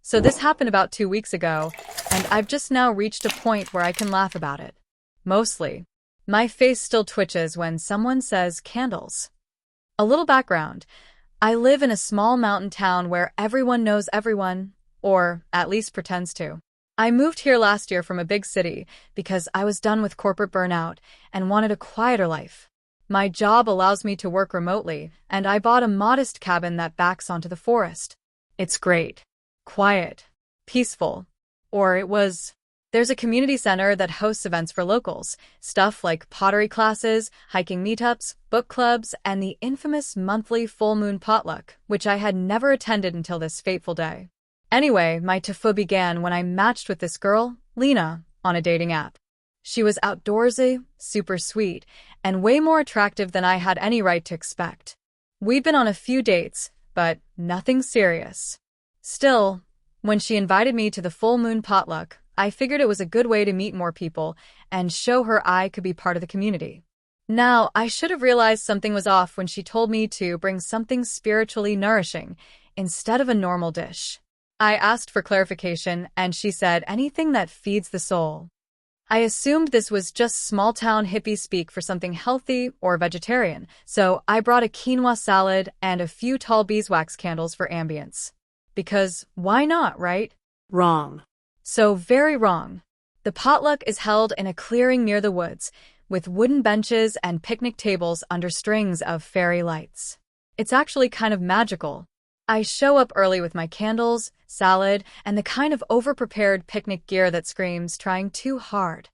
So this happened about 2 weeks ago, and I've just now reached a point where I can laugh about it. Mostly. My face still twitches when someone says candles. A little background. I live in a small mountain town where everyone knows everyone, or at least pretends to. I moved here last year from a big city because I was done with corporate burnout and wanted a quieter life. My job allows me to work remotely, and I bought a modest cabin that backs onto the forest. It's great. Quiet. Peaceful. Or it was. There's a community center that hosts events for locals, stuff like pottery classes, hiking meetups, book clubs, and the infamous monthly full moon potluck, which I had never attended until this fateful day. Anyway, my TIFU began when I matched with this girl, Lena, on a dating app. She was outdoorsy, super sweet, and way more attractive than I had any right to expect. We'd been on a few dates, but nothing serious. Still, when she invited me to the full moon potluck, I figured it was a good way to meet more people and show her I could be part of the community. Now, I should have realized something was off when she told me to bring something spiritually nourishing instead of a normal dish. I asked for clarification, and she said anything that feeds the soul. I assumed this was just small-town hippie speak for something healthy or vegetarian, so I brought a quinoa salad and a few tall beeswax candles for ambience. Because why not, right? Wrong. So very wrong. The potluck is held in a clearing near the woods, with wooden benches and picnic tables under strings of fairy lights. It's actually kind of magical. I show up early with my candles, salad, and the kind of over-prepared picnic gear that screams trying too hard.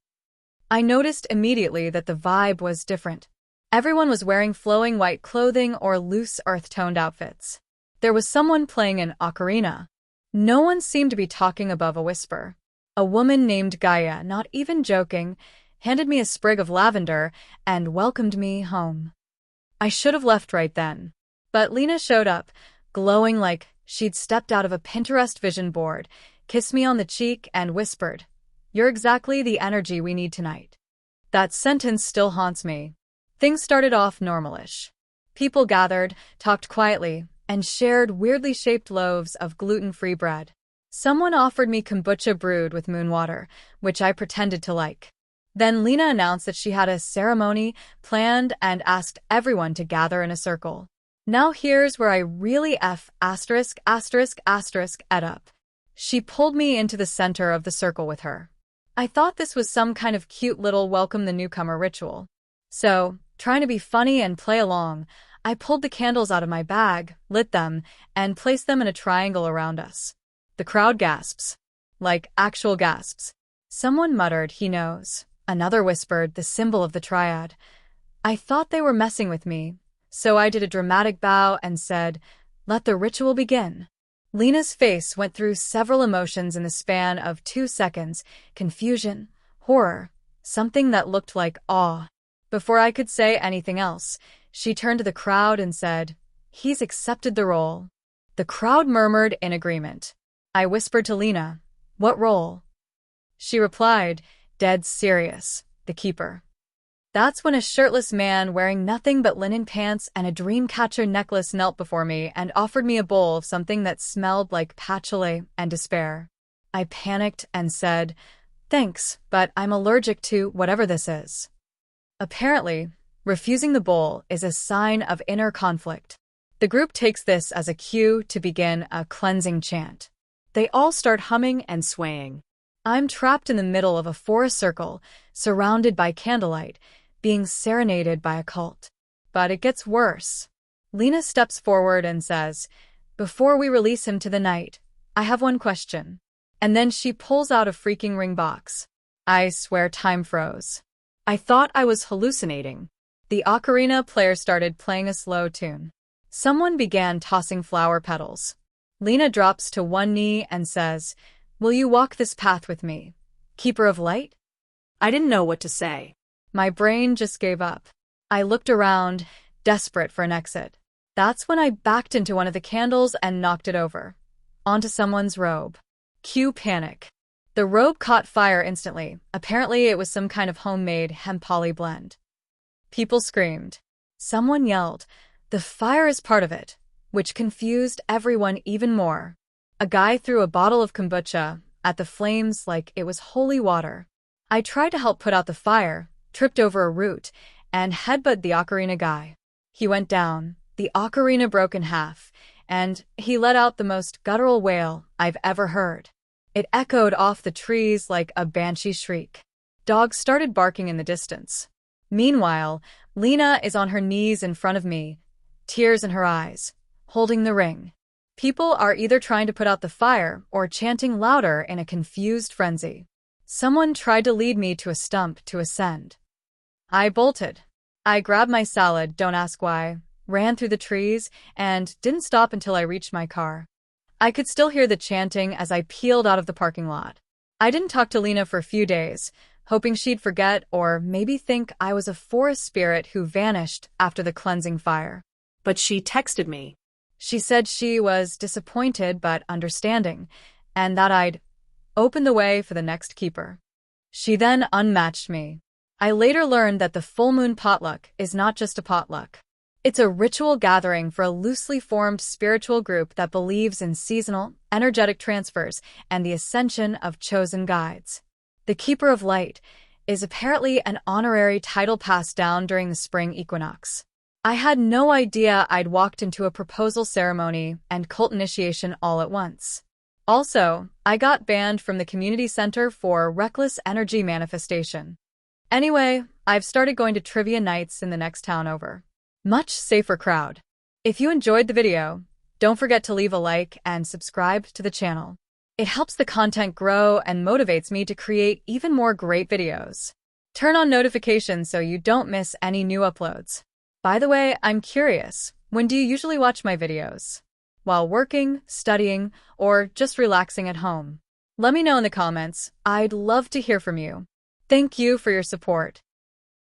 I noticed immediately that the vibe was different. Everyone was wearing flowing white clothing or loose earth-toned outfits. There was someone playing an ocarina. No one seemed to be talking above a whisper. A woman named Gaia, not even joking, handed me a sprig of lavender and welcomed me home. I should have left right then. But Lena showed up, glowing like she'd stepped out of a Pinterest vision board, kissed me on the cheek, and whispered, "You're exactly the energy we need tonight." That sentence still haunts me. Things started off normalish. People gathered, talked quietly, and shared weirdly shaped loaves of gluten-free bread. Someone offered me kombucha brewed with moon water, which I pretended to like. Then Lena announced that she had a ceremony planned and asked everyone to gather in a circle. Now here's where I really ***** ed up. She pulled me into the center of the circle with her. I thought this was some kind of cute little welcome the newcomer ritual. So, trying to be funny and play along, I pulled the candles out of my bag, lit them, and placed them in a triangle around us. The crowd gasps. Like actual gasps. Someone muttered, "He knows." Another whispered, "The symbol of the triad." I thought they were messing with me, so I did a dramatic bow and said, "Let the ritual begin." Lena's face went through several emotions in the span of 2 seconds: confusion, horror, something that looked like awe. Before I could say anything else, she turned to the crowd and said, "He's accepted the role." The crowd murmured in agreement. I whispered to Lena, "What role?" She replied, dead serious, "The keeper." That's when a shirtless man wearing nothing but linen pants and a dreamcatcher necklace knelt before me and offered me a bowl of something that smelled like patchouli and despair. I panicked and said, "Thanks, but I'm allergic to whatever this is." Apparently, refusing the bowl is a sign of inner conflict. The group takes this as a cue to begin a cleansing chant. They all start humming and swaying. I'm trapped in the middle of a forest circle, surrounded by candlelight, being serenaded by a cult. But it gets worse. Lena steps forward and says, "Before we release him to the night, I have one question." And then she pulls out a freaking ring box. I swear time froze. I thought I was hallucinating. The ocarina player started playing a slow tune. Someone began tossing flower petals. Lena drops to one knee and says, "Will you walk this path with me, Keeper of Light?" I didn't know what to say. My brain just gave up. I looked around, desperate for an exit. That's when I backed into one of the candles and knocked it over. Onto someone's robe. Cue panic. The robe caught fire instantly. Apparently it was some kind of homemade hemp poly blend. People screamed. Someone yelled, "The fire is part of it," which confused everyone even more. A guy threw a bottle of kombucha at the flames like it was holy water. I tried to help put out the fire, tripped over a root, and headbutted the ocarina guy. He went down, the ocarina broke in half, and he let out the most guttural wail I've ever heard. It echoed off the trees like a banshee shriek. Dogs started barking in the distance. Meanwhile, Lena is on her knees in front of me, tears in her eyes, holding the ring. People are either trying to put out the fire or chanting louder in a confused frenzy. Someone tried to lead me to a stump to ascend. I bolted. I grabbed my salad, don't ask why, ran through the trees, and didn't stop until I reached my car. I could still hear the chanting as I peeled out of the parking lot. I didn't talk to Lena for a few days, hoping she'd forget or maybe think I was a forest spirit who vanished after the cleansing fire. But she texted me. She said she was disappointed but understanding, and that I'd open the way for the next keeper. She then unmatched me. I later learned that the full moon potluck is not just a potluck. It's a ritual gathering for a loosely formed spiritual group that believes in seasonal, energetic transfers and the ascension of chosen guides. The Keeper of Light is apparently an honorary title passed down during the spring equinox. I had no idea I'd walked into a proposal ceremony and cult initiation all at once. Also, I got banned from the community center for reckless energy manifestation. Anyway, I've started going to trivia nights in the next town over. Much safer crowd. If you enjoyed the video, don't forget to leave a like and subscribe to the channel. It helps the content grow and motivates me to create even more great videos. Turn on notifications so you don't miss any new uploads. By the way, I'm curious, when do you usually watch my videos? While working, studying, or just relaxing at home? Let me know in the comments. I'd love to hear from you. Thank you for your support.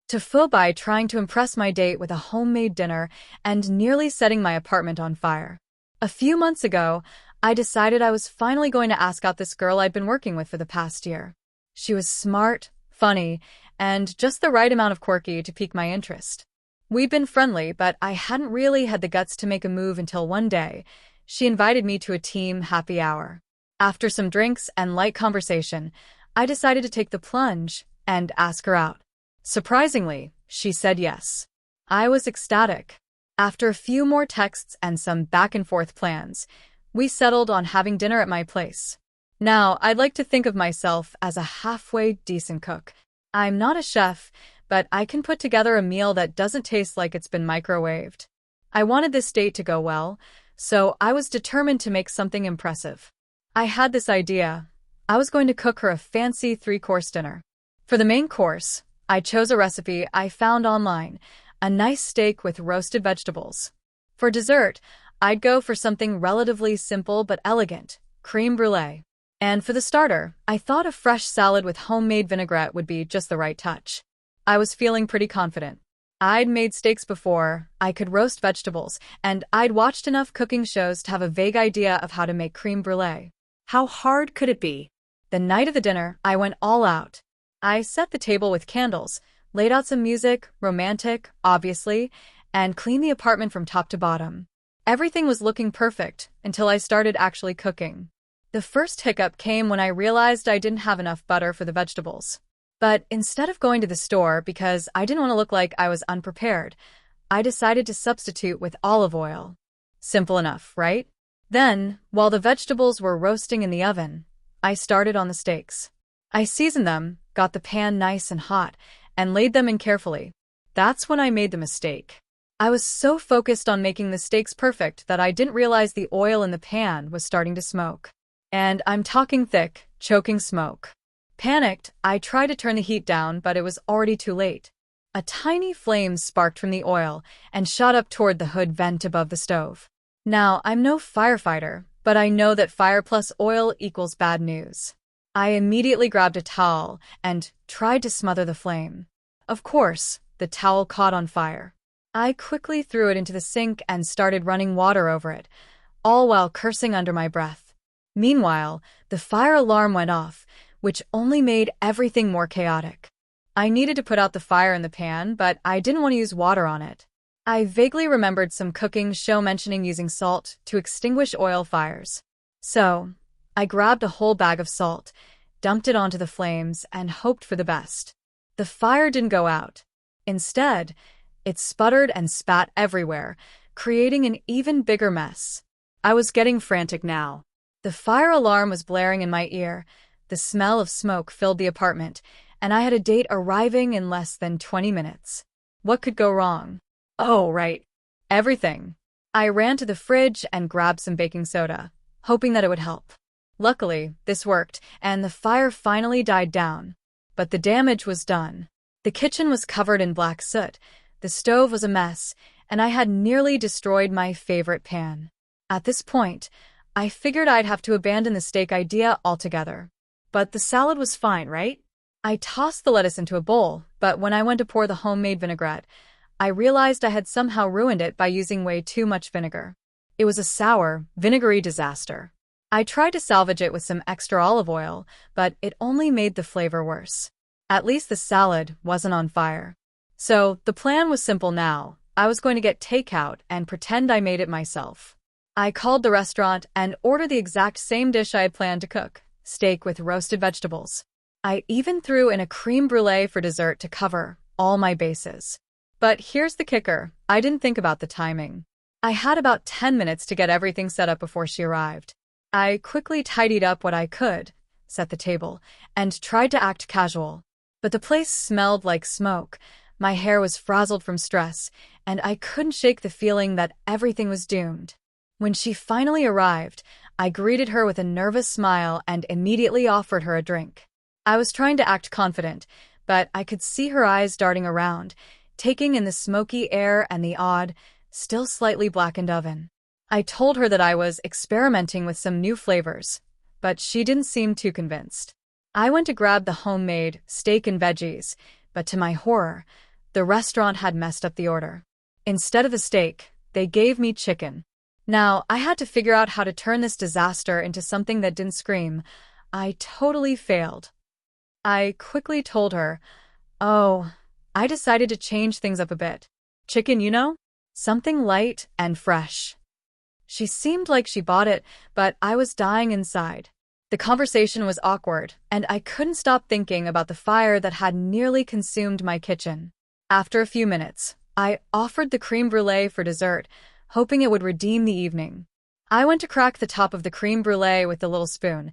TIFU by trying to impress my date with a homemade dinner and nearly setting my apartment on fire. A few months ago, I decided I was finally going to ask out this girl I'd been working with for the past year. She was smart, funny, and just the right amount of quirky to pique my interest. We'd been friendly, but I hadn't really had the guts to make a move until one day, she invited me to a team happy hour. After some drinks and light conversation, I decided to take the plunge and ask her out. Surprisingly, she said yes. I was ecstatic. After a few more texts and some back-and-forth plans, we settled on having dinner at my place. Now, I'd like to think of myself as a halfway decent cook. I'm not a chef, but I can put together a meal that doesn't taste like it's been microwaved. I wanted this date to go well, so I was determined to make something impressive. I had this idea. I was going to cook her a fancy 3-course dinner. For the main course, I chose a recipe I found online, a nice steak with roasted vegetables. For dessert, I'd go for something relatively simple but elegant, crème brûlée. And for the starter, I thought a fresh salad with homemade vinaigrette would be just the right touch. I was feeling pretty confident. I'd made steaks before, I could roast vegetables, and I'd watched enough cooking shows to have a vague idea of how to make crème brûlée. How hard could it be? The night of the dinner, I went all out. I set the table with candles, laid out some music, romantic, obviously, and cleaned the apartment from top to bottom. Everything was looking perfect until I started actually cooking. The first hiccup came when I realized I didn't have enough butter for the vegetables. But instead of going to the store because I didn't want to look like I was unprepared, I decided to substitute with olive oil. Simple enough, right? Then, while the vegetables were roasting in the oven, I started on the steaks. I seasoned them, got the pan nice and hot, and laid them in carefully. That's when I made the mistake. I was so focused on making the steaks perfect that I didn't realize the oil in the pan was starting to smoke. And I'm talking thick, choking smoke. Panicked, I tried to turn the heat down, but it was already too late. A tiny flame sparked from the oil and shot up toward the hood vent above the stove. Now, I'm no firefighter, but I know that fire plus oil equals bad news. I immediately grabbed a towel and tried to smother the flame. Of course, the towel caught on fire. I quickly threw it into the sink and started running water over it, all while cursing under my breath. Meanwhile, the fire alarm went off, which only made everything more chaotic. I needed to put out the fire in the pan, but I didn't want to use water on it. I vaguely remembered some cooking show mentioning using salt to extinguish oil fires. So, I grabbed a whole bag of salt, dumped it onto the flames, and hoped for the best. The fire didn't go out. Instead, it sputtered and spat everywhere, creating an even bigger mess. I was getting frantic now. The fire alarm was blaring in my ear, the smell of smoke filled the apartment, and I had a date arriving in less than 20 minutes. What could go wrong? Oh, right. Everything. I ran to the fridge and grabbed some baking soda, hoping that it would help. Luckily, this worked, and the fire finally died down. But the damage was done. The kitchen was covered in black soot, the stove was a mess, and I had nearly destroyed my favorite pan. At this point, I figured I'd have to abandon the steak idea altogether. But the salad was fine, right? I tossed the lettuce into a bowl, but when I went to pour the homemade vinaigrette, I realized I had somehow ruined it by using way too much vinegar. It was a sour, vinegary disaster. I tried to salvage it with some extra olive oil, but it only made the flavor worse. At least the salad wasn't on fire. So, the plan was simple now. I was going to get takeout and pretend I made it myself. I called the restaurant and ordered the exact same dish I had planned to cook, steak with roasted vegetables. I even threw in a crème brûlée for dessert to cover all my bases. But here's the kicker, I didn't think about the timing. I had about 10 minutes to get everything set up before she arrived. I quickly tidied up what I could, set the table, and tried to act casual. But the place smelled like smoke, my hair was frazzled from stress, and I couldn't shake the feeling that everything was doomed. When she finally arrived, I greeted her with a nervous smile and immediately offered her a drink. I was trying to act confident, but I could see her eyes darting around, taking in the smoky air and the odd, still slightly blackened oven. I told her that I was experimenting with some new flavors, but she didn't seem too convinced. I went to grab the homemade steak and veggies, but to my horror, the restaurant had messed up the order. Instead of the steak, they gave me chicken. Now, I had to figure out how to turn this disaster into something that didn't scream. I totally failed. I quickly told her, "Oh, I decided to change things up a bit. Chicken, you know? Something light and fresh." She seemed like she bought it, but I was dying inside. The conversation was awkward, and I couldn't stop thinking about the fire that had nearly consumed my kitchen. After a few minutes, I offered the crème brûlée for dessert, hoping it would redeem the evening. I went to crack the top of the crème brûlée with the little spoon,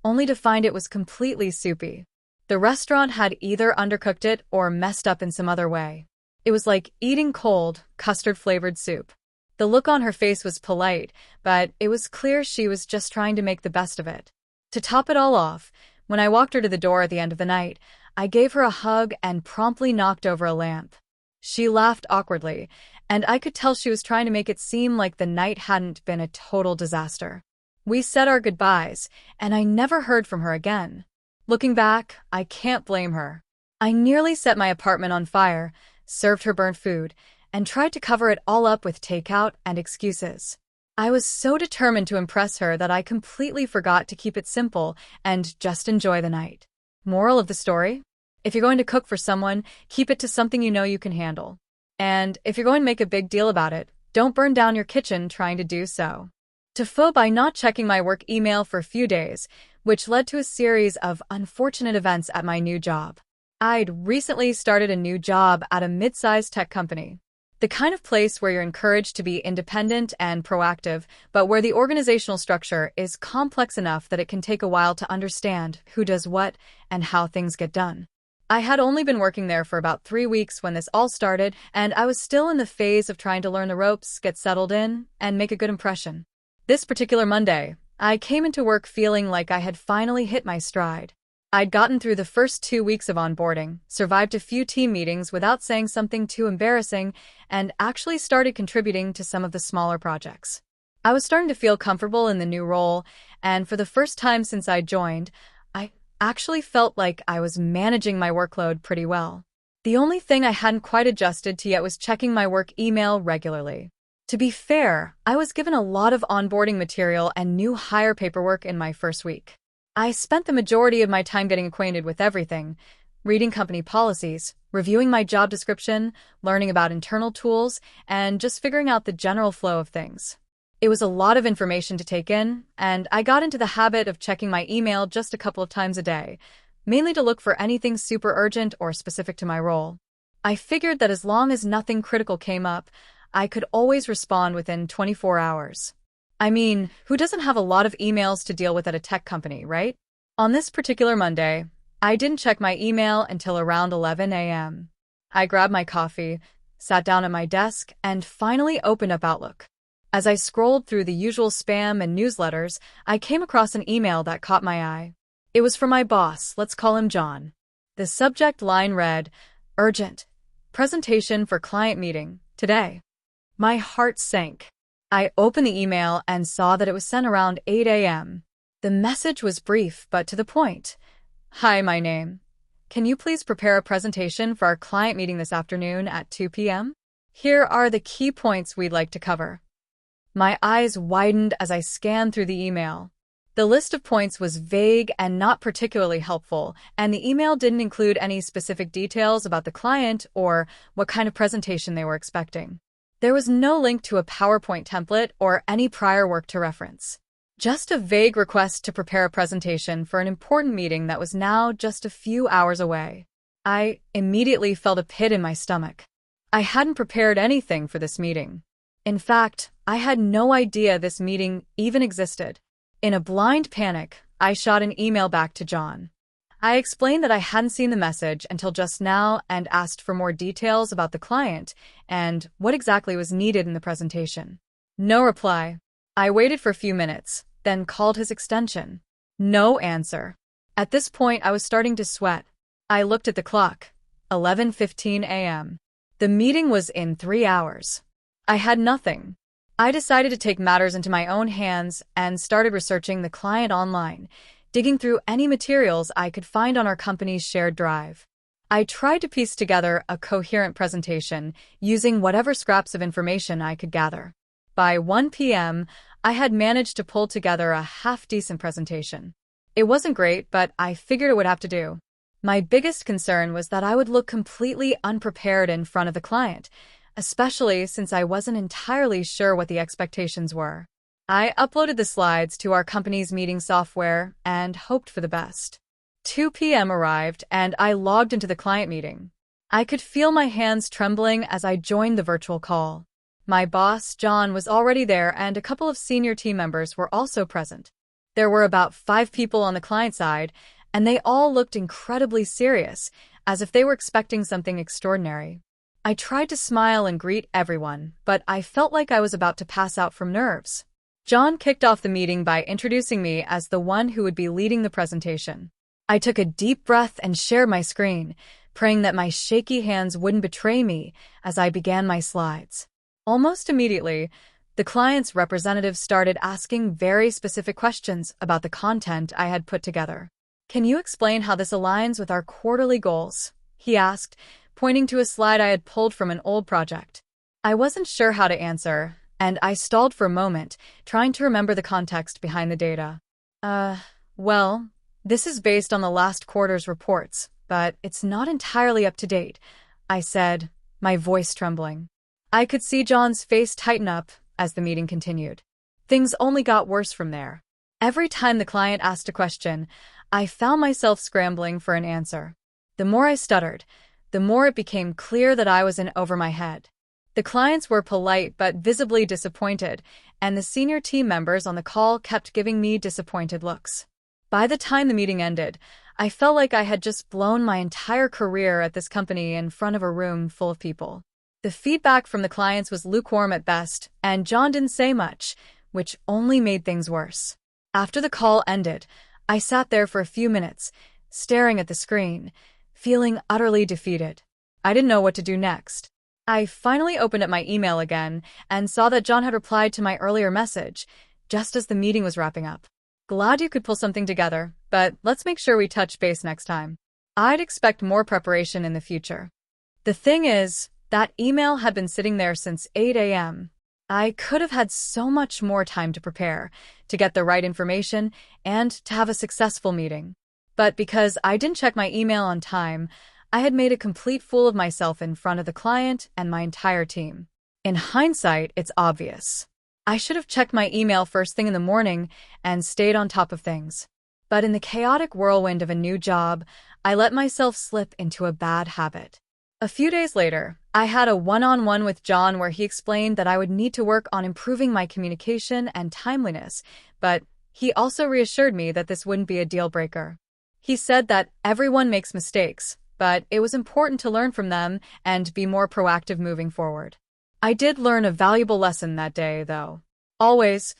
only to find it was completely soupy. The restaurant had either undercooked it or messed up in some other way. It was like eating cold, custard-flavored soup. The look on her face was polite, but it was clear she was just trying to make the best of it. To top it all off, when I walked her to the door at the end of the night, I gave her a hug and promptly knocked over a lamp. She laughed awkwardly, and I could tell she was trying to make it seem like the night hadn't been a total disaster. We said our goodbyes, and I never heard from her again. Looking back, I can't blame her. I nearly set my apartment on fire, served her burnt food, and tried to cover it all up with takeout and excuses. I was so determined to impress her that I completely forgot to keep it simple and just enjoy the night. Moral of the story? If you're going to cook for someone, keep it to something you know you can handle. And if you're going to make a big deal about it, don't burn down your kitchen trying to do so. TIFU by not checking my work email for a few days, which led to a series of unfortunate events at my new job. I'd recently started a new job at a mid-sized tech company. The kind of place where you're encouraged to be independent and proactive, but where the organizational structure is complex enough that it can take a while to understand who does what and how things get done. I had only been working there for about 3 weeks when this all started, and I was still in the phase of trying to learn the ropes, get settled in, and make a good impression. This particular Monday, I came into work feeling like I had finally hit my stride. I'd gotten through the first 2 weeks of onboarding, survived a few team meetings without saying something too embarrassing, and actually started contributing to some of the smaller projects. I was starting to feel comfortable in the new role, and for the first time since I joined, I actually felt like I was managing my workload pretty well. The only thing I hadn't quite adjusted to yet was checking my work email regularly. To be fair, I was given a lot of onboarding material and new hire paperwork in my first week. I spent the majority of my time getting acquainted with everything, reading company policies, reviewing my job description, learning about internal tools, and just figuring out the general flow of things. It was a lot of information to take in, and I got into the habit of checking my email just a couple of times a day, mainly to look for anything super urgent or specific to my role. I figured that as long as nothing critical came up, I could always respond within 24 hours. I mean, who doesn't have a lot of emails to deal with at a tech company, right? On this particular Monday, I didn't check my email until around 11 a.m. I grabbed my coffee, sat down at my desk, and finally opened up Outlook. As I scrolled through the usual spam and newsletters, I came across an email that caught my eye. It was from my boss, let's call him John. The subject line read, "Urgent. Presentation for client meeting, today." My heart sank. I opened the email and saw that it was sent around 8 a.m. The message was brief but to the point. "Hi, my name. Can you please prepare a presentation for our client meeting this afternoon at 2 p.m.? Here are the key points we'd like to cover." My eyes widened as I scanned through the email. The list of points was vague and not particularly helpful, and the email didn't include any specific details about the client or what kind of presentation they were expecting. There was no link to a PowerPoint template or any prior work to reference. Just a vague request to prepare a presentation for an important meeting that was now just a few hours away. I immediately felt a pit in my stomach. I hadn't prepared anything for this meeting. In fact, I had no idea this meeting even existed. In a blind panic, I shot an email back to John. I explained that I hadn't seen the message until just now and asked for more details about the client and what exactly was needed in the presentation. No reply. I waited for a few minutes, then called his extension. No answer. At this point, I was starting to sweat. I looked at the clock. 11:15 a.m. The meeting was in 3 hours. I had nothing. I decided to take matters into my own hands and started researching the client online, digging through any materials I could find on our company's shared drive. I tried to piece together a coherent presentation using whatever scraps of information I could gather. By 1 p.m., I had managed to pull together a half-decent presentation. It wasn't great, but I figured it would have to do. My biggest concern was that I would look completely unprepared in front of the client, especially since I wasn't entirely sure what the expectations were. I uploaded the slides to our company's meeting software and hoped for the best. 2 p.m. arrived and I logged into the client meeting. I could feel my hands trembling as I joined the virtual call. My boss, John, was already there and a couple of senior team members were also present. There were about 5 people on the client side, and they all looked incredibly serious, as if they were expecting something extraordinary. I tried to smile and greet everyone, but I felt like I was about to pass out from nerves. John kicked off the meeting by introducing me as the one who would be leading the presentation. I took a deep breath and shared my screen, praying that my shaky hands wouldn't betray me as I began my slides. Almost immediately, the client's representative started asking very specific questions about the content I had put together. "Can you explain how this aligns with our quarterly goals?" he asked, pointing to a slide I had pulled from an old project. I wasn't sure how to answer, and I stalled for a moment, trying to remember the context behind the data. Well, this is based on the last quarter's reports, but it's not entirely up to date," I said, my voice trembling. I could see John's face tighten up as the meeting continued. Things only got worse from there. Every time the client asked a question, I found myself scrambling for an answer. The more I stuttered, the more it became clear that I was in over my head. The clients were polite but visibly disappointed, and the senior team members on the call kept giving me disappointed looks. By the time the meeting ended, I felt like I had just blown my entire career at this company in front of a room full of people. The feedback from the clients was lukewarm at best, and John didn't say much, which only made things worse. After the call ended, I sat there for a few minutes, staring at the screen, feeling utterly defeated. I didn't know what to do next. I finally opened up my email again and saw that John had replied to my earlier message, just as the meeting was wrapping up. "Glad you could pull something together, but let's make sure we touch base next time. I'd expect more preparation in the future." The thing is, that email had been sitting there since 8 a.m. I could have had so much more time to prepare, to get the right information, and to have a successful meeting. But because I didn't check my email on time, I had made a complete fool of myself in front of the client and my entire team. In hindsight, it's obvious. I should have checked my email first thing in the morning and stayed on top of things. But in the chaotic whirlwind of a new job, I let myself slip into a bad habit. A few days later, I had a one-on-one with John where he explained that I would need to work on improving my communication and timeliness, but he also reassured me that this wouldn't be a deal breaker. He said that everyone makes mistakes, but it was important to learn from them and be more proactive moving forward. I did learn a valuable lesson that day, though. Always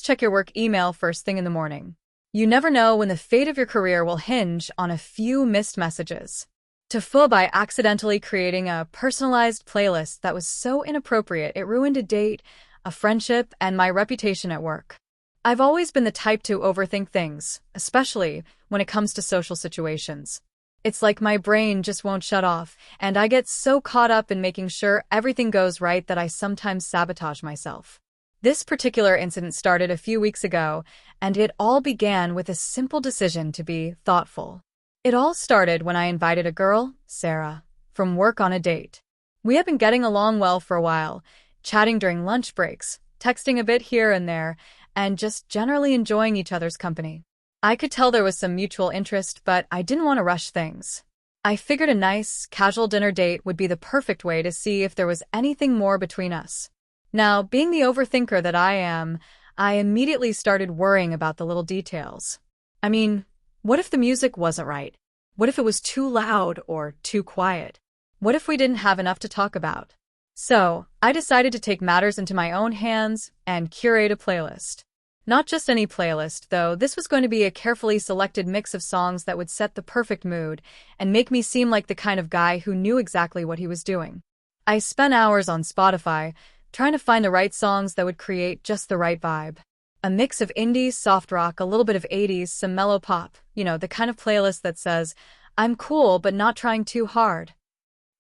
check your work email first thing in the morning. You never know when the fate of your career will hinge on a few missed messages. TIFU by accidentally creating a personalized playlist that was so inappropriate it ruined a date, a friendship, and my reputation at work. I've always been the type to overthink things, especially when it comes to social situations. It's like my brain just won't shut off, and I get so caught up in making sure everything goes right that I sometimes sabotage myself. This particular incident started a few weeks ago, and it all began with a simple decision to be thoughtful. It all started when I invited a girl, Sarah, from work on a date. We had been getting along well for a while, chatting during lunch breaks, texting a bit here and there, and just generally enjoying each other's company. I could tell there was some mutual interest, but I didn't want to rush things. I figured a nice, casual dinner date would be the perfect way to see if there was anything more between us. Now, being the overthinker that I am, I immediately started worrying about the little details. I mean, what if the music wasn't right? What if it was too loud or too quiet? What if we didn't have enough to talk about? So, I decided to take matters into my own hands and curate a playlist. Not just any playlist, though. This was going to be a carefully selected mix of songs that would set the perfect mood and make me seem like the kind of guy who knew exactly what he was doing. I spent hours on Spotify trying to find the right songs that would create just the right vibe. A mix of indie, soft rock, a little bit of 80s, some mellow pop, the kind of playlist that says, I'm cool but not trying too hard.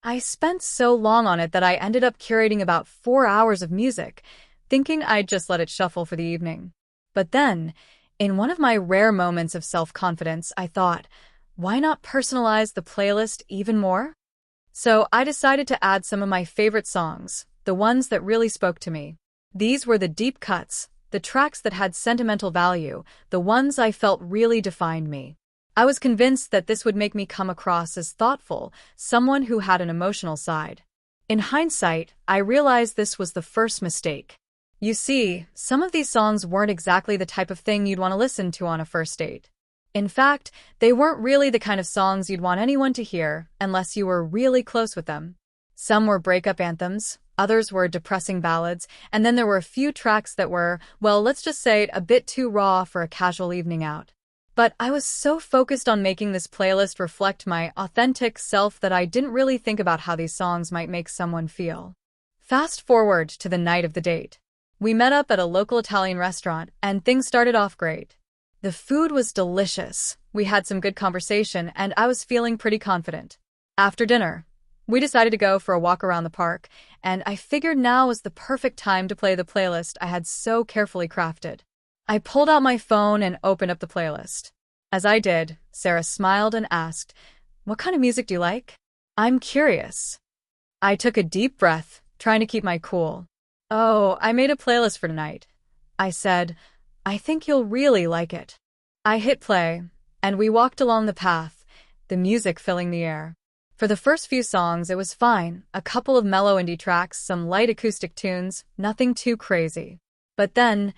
I spent so long on it that I ended up curating about 4 hours of music, thinking I'd just let it shuffle for the evening. But then, in one of my rare moments of self-confidence, I thought, why not personalize the playlist even more? So I decided to add some of my favorite songs, the ones that really spoke to me. These were the deep cuts, the tracks that had sentimental value, the ones I felt really defined me. I was convinced that this would make me come across as thoughtful, someone who had an emotional side. In hindsight, I realized this was the first mistake. You see, some of these songs weren't exactly the type of thing you'd want to listen to on a first date. In fact, they weren't really the kind of songs you'd want anyone to hear unless you were really close with them. Some were breakup anthems, others were depressing ballads, and then there were a few tracks that were, well, let's just say it, a bit too raw for a casual evening out. But I was so focused on making this playlist reflect my authentic self that I didn't really think about how these songs might make someone feel. Fast forward to the night of the date. We met up at a local Italian restaurant, and things started off great. The food was delicious, we had some good conversation, and I was feeling pretty confident. After dinner, we decided to go for a walk around the park, and I figured now was the perfect time to play the playlist I had so carefully crafted. I pulled out my phone and opened up the playlist. As I did, Sarah smiled and asked, "What kind of music do you like?" "I'm curious." I took a deep breath, trying to keep my cool. "Oh, I made a playlist for tonight," I said. "I think you'll really like it." I hit play, and we walked along the path, the music filling the air. For the first few songs, it was fine, a couple of mellow indie tracks, some light acoustic tunes, nothing too crazy. But then,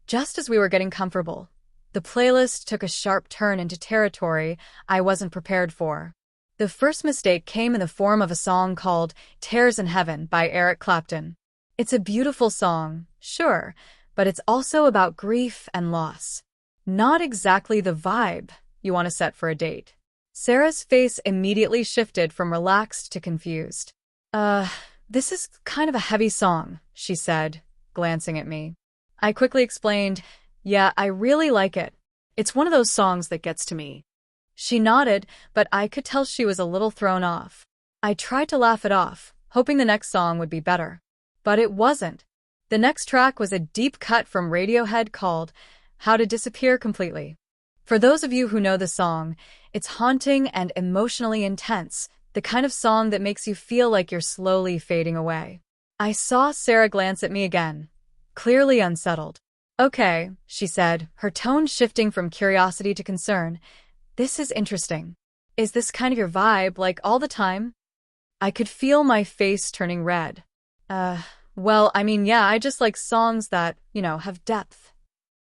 just as we were getting comfortable, the playlist took a sharp turn into territory I wasn't prepared for. The first mistake came in the form of a song called Tears in Heaven by Eric Clapton. It's a beautiful song, sure, but it's also about grief and loss. Not exactly the vibe you want to set for a date. Sarah's face immediately shifted from relaxed to confused. This is kind of a heavy song," she said, glancing at me. I quickly explained, "Yeah, I really like it. It's one of those songs that gets to me." She nodded, but I could tell she was a little thrown off. I tried to laugh it off, hoping the next song would be better. But it wasn't. The next track was a deep cut from Radiohead called How to Disappear Completely. For those of you who know the song, it's haunting and emotionally intense, the kind of song that makes you feel like you're slowly fading away. I saw Sarah glance at me again, clearly unsettled. Okay, she said, her tone shifting from curiosity to concern. This is interesting. Is this kind of your vibe, like all the time? I could feel my face turning red. Well, I mean, yeah, I just like songs that, have depth.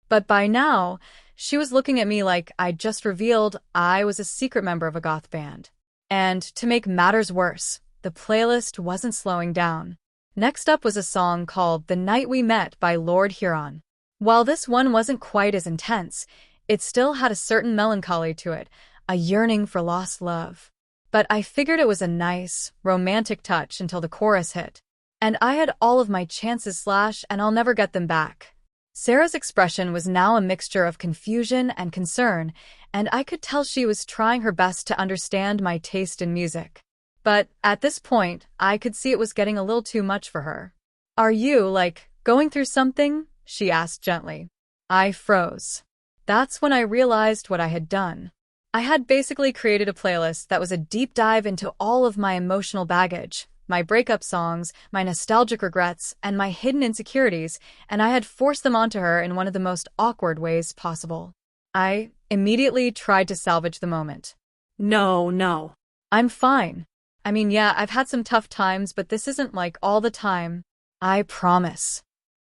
But by now, she was looking at me like I'd just revealed I was a secret member of a goth band. And to make matters worse, the playlist wasn't slowing down. Next up was a song called The Night We Met by Lord Huron. While this one wasn't quite as intense, it still had a certain melancholy to it, a yearning for lost love. But I figured it was a nice, romantic touch until the chorus hit. And I had all of my chances and I'll never get them back. Sarah's expression was now a mixture of confusion and concern, and I could tell she was trying her best to understand my taste in music. But at this point, I could see it was getting a little too much for her. Are you, going through something? She asked gently. I froze. That's when I realized what I had done. I had basically created a playlist that was a deep dive into all of my emotional baggage, my breakup songs, my nostalgic regrets, and my hidden insecurities, and I had forced them onto her in one of the most awkward ways possible. I immediately tried to salvage the moment. No. I'm fine. I mean, yeah, I've had some tough times, but this isn't like all the time. I promise.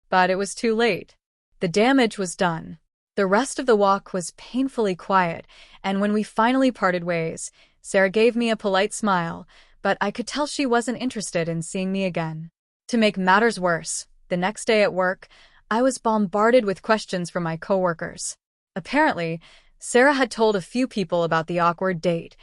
But it was too late. The damage was done. The rest of the walk was painfully quiet, and when we finally parted ways, Sarah gave me a polite smile, but I could tell she wasn't interested in seeing me again. To make matters worse, the next day at work, I was bombarded with questions from my coworkers. Apparently, Sarah had told a few people about the awkward date,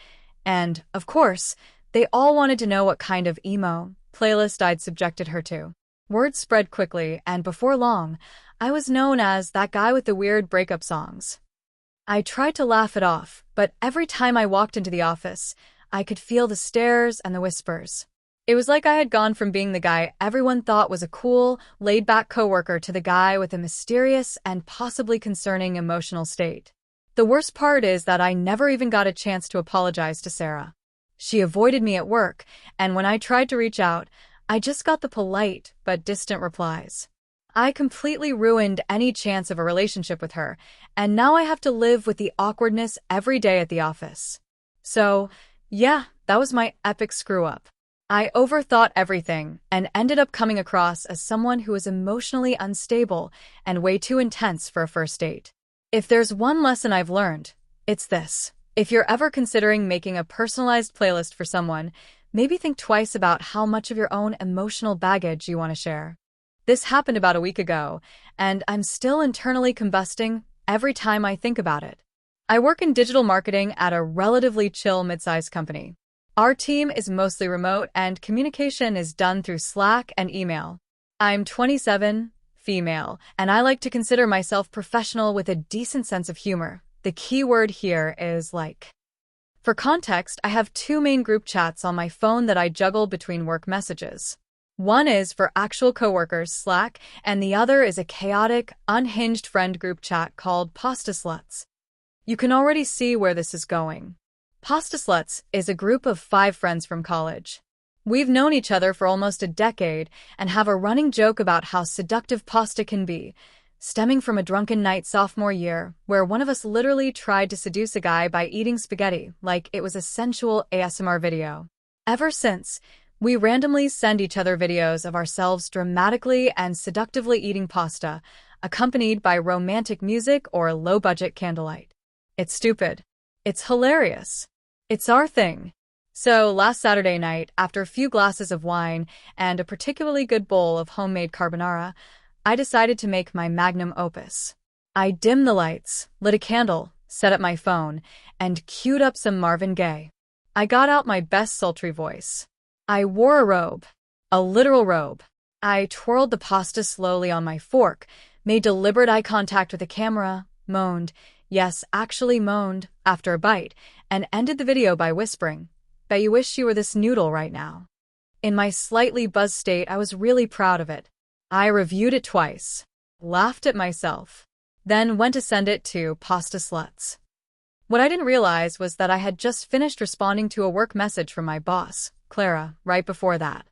and, of course, they all wanted to know what kind of emo playlist I'd subjected her to. Word spread quickly, and before long, I was known as that guy with the weird breakup songs. I tried to laugh it off, but every time I walked into the office, I could feel the stares and the whispers. It was like I had gone from being the guy everyone thought was a cool, laid-back coworker to the guy with a mysterious and possibly concerning emotional state. The worst part is that I never even got a chance to apologize to Sarah. She avoided me at work, and when I tried to reach out, I just got the polite but distant replies. I completely ruined any chance of a relationship with her, and now I have to live with the awkwardness every day at the office. So, yeah, that was my epic screw-up. I overthought everything and ended up coming across as someone who is emotionally unstable and way too intense for a first date. If there's one lesson I've learned, it's this. If you're ever considering making a personalized playlist for someone, maybe think twice about how much of your own emotional baggage you want to share. This happened about a week ago, and I'm still internally combusting every time I think about it. I work in digital marketing at a relatively chill mid-sized company. Our team is mostly remote, and communication is done through Slack and email. I'm 27, female, and I like to consider myself professional with a decent sense of humor. The key word here is like. For context, I have two main group chats on my phone that I juggle between work messages. One is for actual coworkers, Slack, and the other is a chaotic, unhinged friend group chat called Pasta Sluts. You can already see where this is going. Pasta Sluts is a group of 5 friends from college. We've known each other for almost a decade and have a running joke about how seductive pasta can be, stemming from a drunken night sophomore year where one of us literally tried to seduce a guy by eating spaghetti like it was a sensual ASMR video. Ever since, we randomly send each other videos of ourselves dramatically and seductively eating pasta, accompanied by romantic music or low-budget candlelight. It's stupid. It's hilarious. It's our thing. So last Saturday night, after a few glasses of wine and a particularly good bowl of homemade carbonara, I decided to make my magnum opus. I dimmed the lights, lit a candle, set up my phone, and queued up some Marvin Gaye. I got out my best sultry voice. I wore a robe. A literal robe. I twirled the pasta slowly on my fork, made deliberate eye contact with the camera, moaned, yes, actually moaned, after a bite, and ended the video by whispering, "Bet you wish you were this noodle right now." In my slightly buzzed state, I was really proud of it. I reviewed it twice, laughed at myself, then went to send it to Pasta Sluts. What I didn't realize was that I had just finished responding to a work message from my boss, Clara, right before that.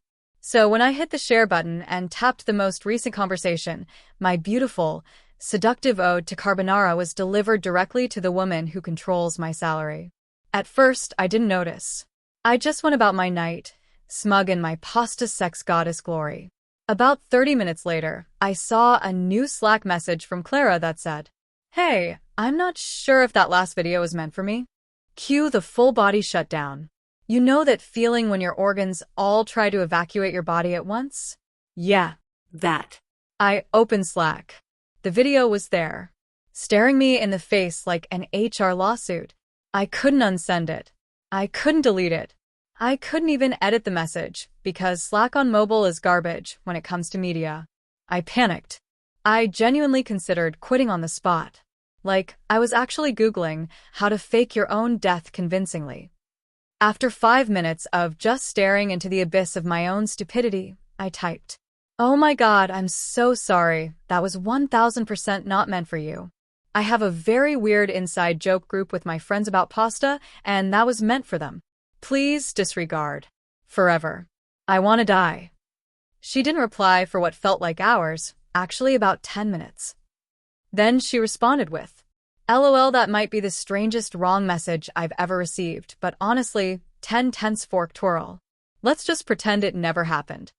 So when I hit the share button and tapped the most recent conversation, my beautiful, seductive ode to carbonara was delivered directly to the woman who controls my salary. At first, I didn't notice. I just went about my night, smug in my pasta sex goddess glory. About 30 minutes later, I saw a new Slack message from Clara that said, "Hey, I'm not sure if that last video was meant for me." Cue the full body shutdown. You know that feeling when your organs all try to evacuate your body at once? Yeah, that. I opened Slack. The video was there, staring me in the face like an HR lawsuit. I couldn't unsend it. I couldn't delete it. I couldn't even edit the message, because Slack on mobile is garbage when it comes to media. I panicked. I genuinely considered quitting on the spot. Like, I was actually Googling how to fake your own death convincingly. After 5 minutes of just staring into the abyss of my own stupidity, I typed, "Oh my God, I'm so sorry. That was 1000% not meant for you. I have a very weird inside joke group with my friends about pasta, and that was meant for them. Please disregard. Forever. I want to die." She didn't reply for what felt like hours, actually about 10 minutes. Then she responded with, "LOL, that might be the strangest wrong message I've ever received, but honestly, 10 tenths fork twirl. Let's just pretend it never happened.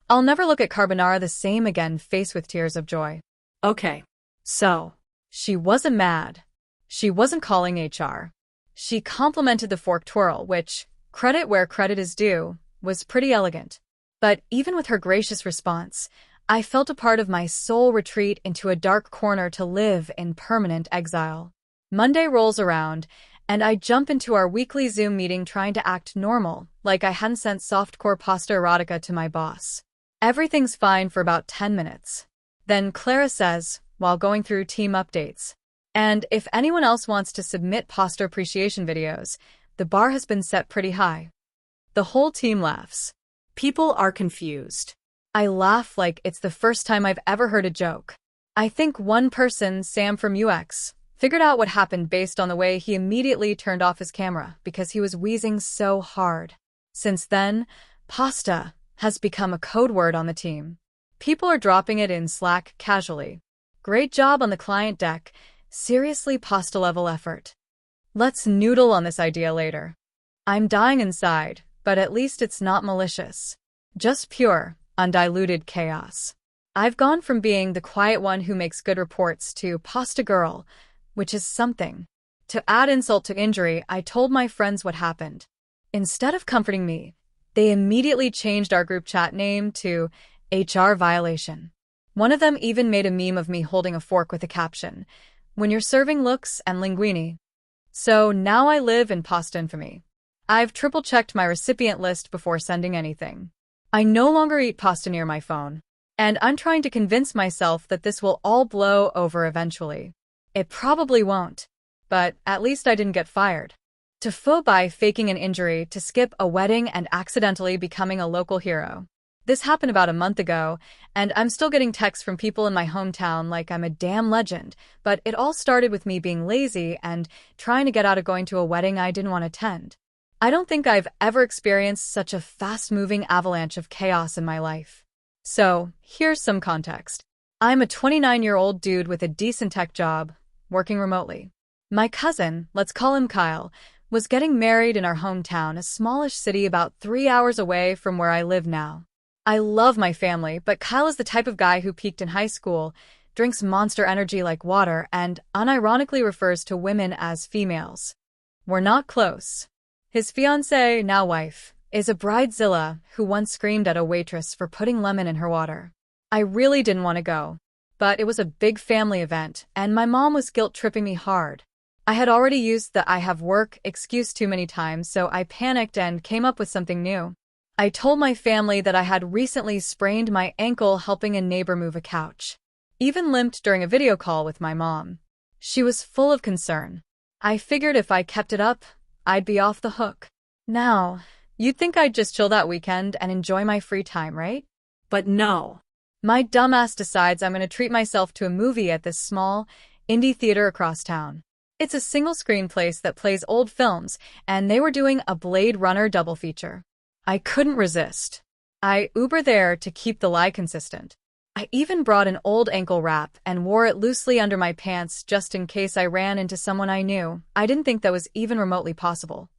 I'll never look at carbonara the same again," faced with tears of joy. Okay. So, She wasn't mad. She wasn't calling HR. She complimented the fork twirl, which, credit where credit is due, was pretty elegant. But even with her gracious response, I felt a part of my soul retreat into a dark corner to live in permanent exile. Monday rolls around, and I jump into our weekly Zoom meeting trying to act normal, like I hadn't sent softcore pasta erotica to my boss. Everything's fine for about 10 minutes. Then Clara says, while going through team updates, "And if anyone else wants to submit pasta appreciation videos, the bar has been set pretty high." The whole team laughs. people are confused. I laugh like it's the first time I've ever heard a joke. I think one person, Sam from UX, figured out what happened based on the way he immediately turned off his camera because he was wheezing so hard. Since then, pasta has become a code word on the team. People are dropping it in Slack casually. "Great job on the client deck. Seriously, pasta level effort. Let's noodle on this idea later." I'm dying inside, but at least it's not malicious. Just pure, undiluted chaos. I've gone from being the quiet one who makes good reports to pasta girl, which is something. To add insult to injury, I told my friends what happened. Instead of comforting me, they immediately changed our group chat name to HR violation. One of them even made a meme of me holding a fork with a caption, "When you're serving looks and linguine." So now I live in pasta infamy. I've triple-checked my recipient list before sending anything. I no longer eat pasta near my phone. And I'm trying to convince myself that this will all blow over eventually. It probably won't. But at least I didn't get fired. TIFU by faking an injury to skip a wedding and accidentally becoming a local hero. This happened about a month ago, and I'm still getting texts from people in my hometown like I'm a damn legend, but it all started with me being lazy and trying to get out of going to a wedding I didn't want to attend. I don't think I've ever experienced such a fast-moving avalanche of chaos in my life. So, here's some context. I'm a 29-year-old dude with a decent tech job, working remotely. My cousin, let's call him Kyle, was getting married in our hometown, a smallish city about 3 hours away from where I live now. I love my family, but Kyle is the type of guy who peaked in high school, drinks Monster Energy like water, and unironically refers to women as females. We're not close. His fiancée, now wife, is a bridezilla who once screamed at a waitress for putting lemon in her water. I really didn't want to go, but it was a big family event, and my mom was guilt-tripping me hard. I had already used the "I have work" excuse too many times, so I panicked and came up with something new. I told my family that I had recently sprained my ankle helping a neighbor move a couch. Even limped during a video call with my mom. She was full of concern. I figured if I kept it up, I'd be off the hook. Now, you'd think I'd just chill that weekend and enjoy my free time, right? But no. My dumbass decides I'm going to treat myself to a movie at this small, indie theater across town. It's a single-screen place that plays old films, and they were doing a Blade Runner double feature. I couldn't resist. I Uber there to keep the lie consistent. I even brought an old ankle wrap and wore it loosely under my pants just in case I ran into someone I knew. I didn't think that was even remotely possible.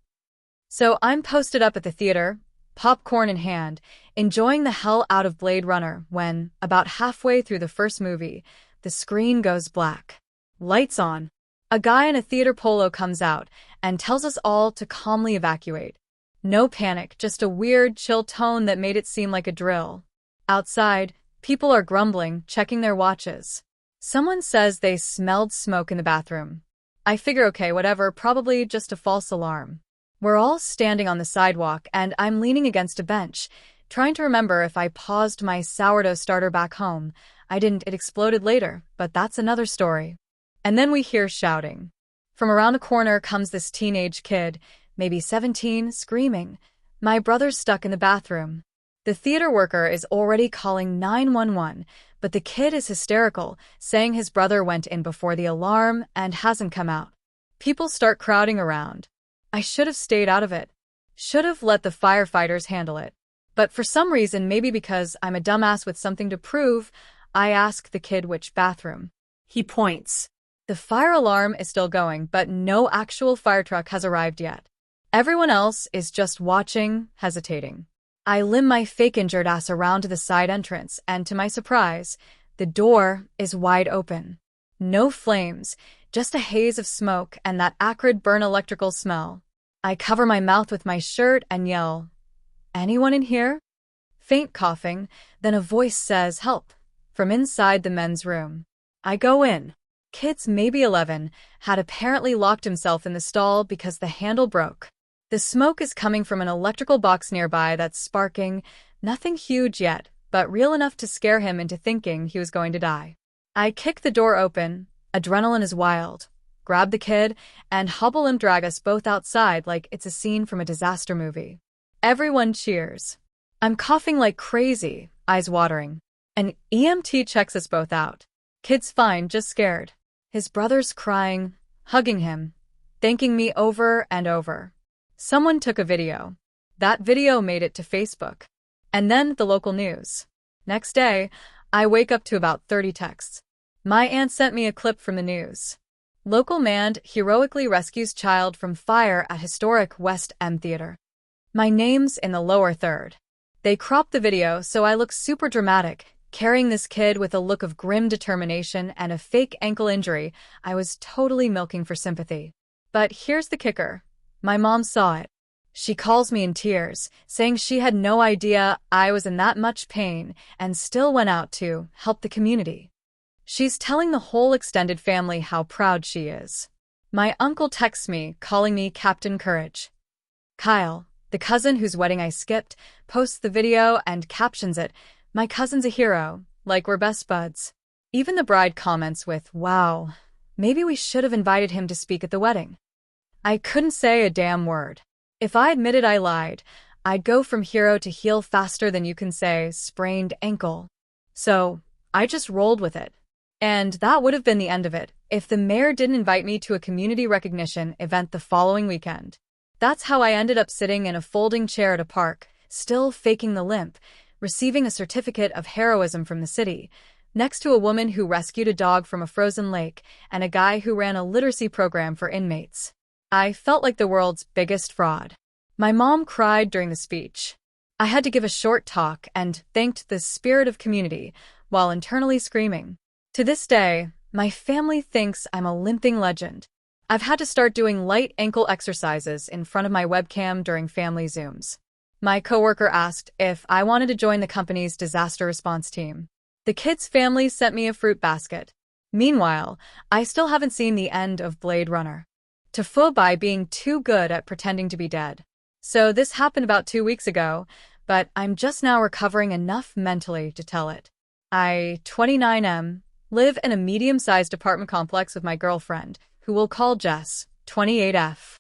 So I'm posted up at the theater, popcorn in hand, enjoying the hell out of Blade Runner when, about halfway through the first movie, the screen goes black. Lights on. A guy in a theater polo comes out and tells us all to calmly evacuate. No panic, just a weird, chill tone that made it seem like a drill. Outside, people are grumbling, checking their watches. Someone says they smelled smoke in the bathroom. I figure okay, whatever, probably just a false alarm. We're all standing on the sidewalk and I'm leaning against a bench, trying to remember if I paused my sourdough starter back home. I didn't, it exploded later, but that's another story. And then we hear shouting. From around the corner comes this teenage kid, maybe 17, screaming, "My brother's stuck in the bathroom." The theater worker is already calling 911, but the kid is hysterical, saying his brother went in before the alarm and hasn't come out. People start crowding around. I should have stayed out of it. Should have let the firefighters handle it. But for some reason, maybe because I'm a dumbass with something to prove, I ask the kid which bathroom. He points. The fire alarm is still going, but no actual fire truck has arrived yet. Everyone else is just watching, hesitating. I limp my fake injured ass around to the side entrance, and to my surprise, the door is wide open. No flames, just a haze of smoke and that acrid burn electrical smell. I cover my mouth with my shirt and yell, "Anyone in here?" Faint coughing, then a voice says, "Help," from inside the men's room. I go in. Kid's maybe 11, had apparently locked himself in the stall because the handle broke. The smoke is coming from an electrical box nearby that's sparking, nothing huge yet, but real enough to scare him into thinking he was going to die. I kick the door open, adrenaline is wild, grab the kid, and hobble and drag us both outside like it's a scene from a disaster movie. Everyone cheers. I'm coughing like crazy, eyes watering. An EMT checks us both out. Kid's fine, just scared. His brother's crying, hugging him, thanking me over and over. Someone took a video. That video made it to Facebook. And then the local news. Next day, I wake up to about 30 texts. My aunt sent me a clip from the news. Local man heroically rescues child from fire at historic West End Theater. My name's in the lower third. They cropped the video so I look super dramatic, carrying this kid with a look of grim determination and a fake ankle injury. I was totally milking for sympathy. But here's the kicker. My mom saw it. She calls me in tears, saying she had no idea I was in that much pain and still went out to help the community. She's telling the whole extended family how proud she is. My uncle texts me, calling me Captain Courage. Kyle, the cousin whose wedding I skipped, posts the video and captions it, "My cousin's a hero, like we're best buds." Even the bride comments with, "Wow, maybe we should have invited him to speak at the wedding." I couldn't say a damn word. If I admitted I lied, I'd go from hero to heel faster than you can say sprained ankle. So I just rolled with it. And that would have been the end of it if the mayor didn't invite me to a community recognition event the following weekend. That's how I ended up sitting in a folding chair at a park, still faking the limp, receiving a certificate of heroism from the city, next to a woman who rescued a dog from a frozen lake and a guy who ran a literacy program for inmates. I felt like the world's biggest fraud. My mom cried during the speech. I had to give a short talk and thanked the spirit of community while internally screaming. To this day, my family thinks I'm a limping legend. I've had to start doing light ankle exercises in front of my webcam during family Zooms. My coworker asked if I wanted to join the company's disaster response team. The kid's family sent me a fruit basket. Meanwhile, I still haven't seen the end of Blade Runner. TIFU by being too good at pretending to be dead. So this happened about 2 weeks ago, but I'm just now recovering enough mentally to tell it. I, 29M, live in a medium-sized apartment complex with my girlfriend, who we'll call Jess, 28F.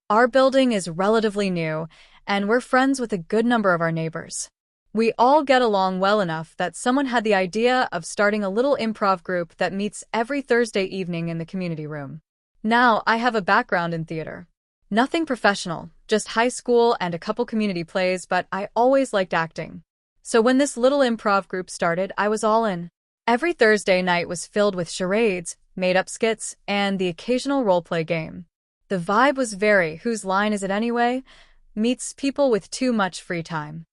Our building is relatively new, and we're friends with a good number of our neighbors. We all get along well enough that someone had the idea of starting a little improv group that meets every Thursday evening in the community room. Now, I have a background in theater. Nothing professional, just high school and a couple community plays, but I always liked acting. So when this little improv group started, I was all in. Every Thursday night was filled with charades, made-up skits, and the occasional role-play game. The vibe was very "whose line is it anyway?" meets people with too much free time.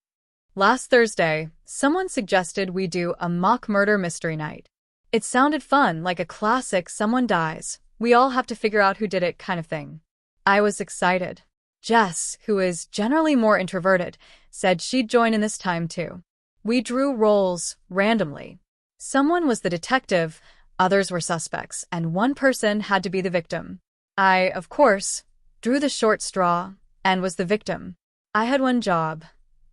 Last Thursday, someone suggested we do a mock murder mystery night. It sounded fun, like a classic someone dies, we all have to figure out who did it kind of thing. I was excited. Jess, who is generally more introverted, said she'd join in this time too. We drew roles randomly. Someone was the detective, others were suspects, and one person had to be the victim. I, of course, drew the short straw and was the victim. I had one job: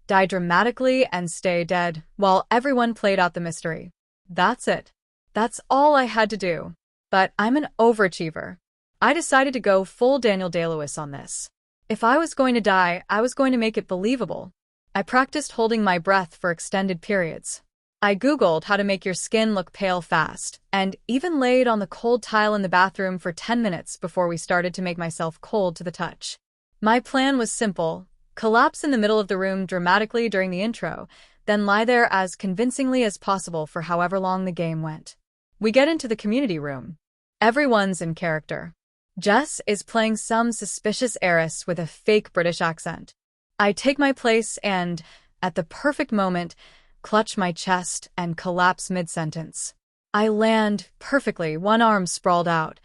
die dramatically and stay dead while everyone played out the mystery. That's it. That's all I had to do. But I'm an overachiever. I decided to go full Daniel Day-Lewis on this. If I was going to die, I was going to make it believable. I practiced holding my breath for extended periods. I Googled how to make your skin look pale fast, and even laid on the cold tile in the bathroom for 10 minutes before we started to make myself cold to the touch. My plan was simple: collapse in the middle of the room dramatically during the intro, then lie there as convincingly as possible for however long the game went. We get into the community room. Everyone's in character. Jess is playing some suspicious heiress with a fake British accent. I take my place and, at the perfect moment, clutch my chest and collapse mid-sentence. I land perfectly, one arm sprawled out,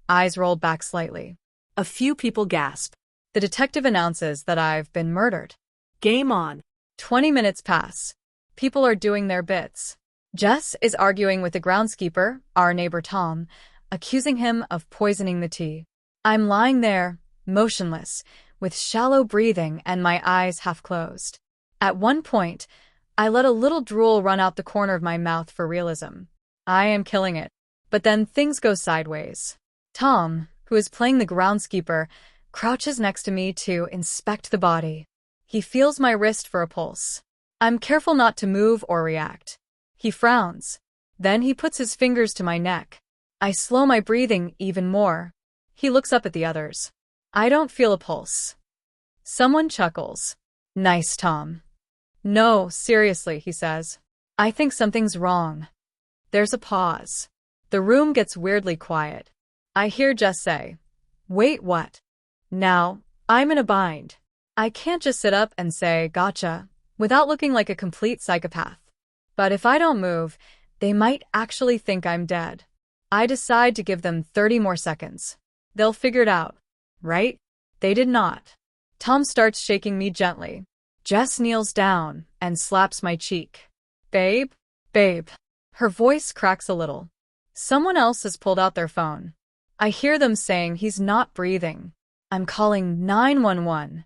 eyes rolled back slightly. A few people gasp. The detective announces that I've been murdered. Game on. 20 minutes pass. People are doing their bits. Jess is arguing with the groundskeeper, our neighbor Tom, accusing him of poisoning the tea. I'm lying there, motionless, with shallow breathing and my eyes half closed. At one point, I let a little drool run out the corner of my mouth for realism. I am killing it. But then things go sideways. Tom, who is playing the groundskeeper, crouches next to me to inspect the body. He feels my wrist for a pulse. I'm careful not to move or react. He frowns. Then he puts his fingers to my neck. I slow my breathing even more. He looks up at the others. I don't feel a pulse. Someone chuckles. Nice, Tom. No, seriously, he says. I think something's wrong. There's a pause. The room gets weirdly quiet. I hear Jess say, "Wait, what?" Now, I'm in a bind. I can't just sit up and say, "Gotcha," without looking like a complete psychopath. But if I don't move, they might actually think I'm dead. I decide to give them 30 more seconds. They'll figure it out, right? They did not. Tom starts shaking me gently. Jess kneels down and slaps my cheek. Babe? Babe. Her voice cracks a little. Someone else has pulled out their phone. I hear them saying he's not breathing. I'm calling 911.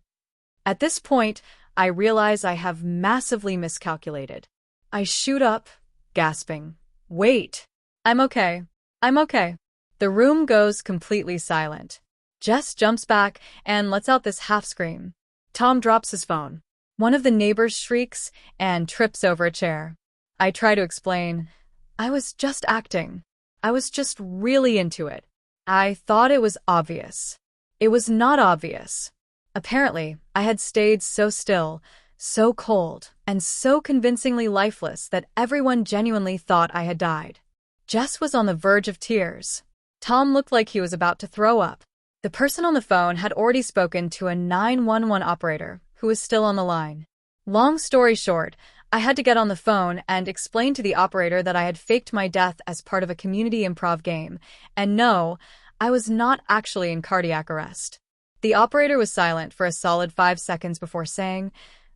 At this point, I realize I have massively miscalculated. I shoot up, gasping. Wait. I'm okay. I'm okay. The room goes completely silent. Jess jumps back and lets out this half scream. Tom drops his phone. One of the neighbors shrieks and trips over a chair. I try to explain. I was just acting. I was just really into it. I thought it was obvious. It was not obvious. Apparently, I had stayed so still, so cold, and so convincingly lifeless that everyone genuinely thought I had died. Jess was on the verge of tears. Tom looked like he was about to throw up. The person on the phone had already spoken to a 911 operator who was still on the line. Long story short, I had to get on the phone and explain to the operator that I had faked my death as part of a community improv game, and no, I was not actually in cardiac arrest. The operator was silent for a solid 5 seconds before saying,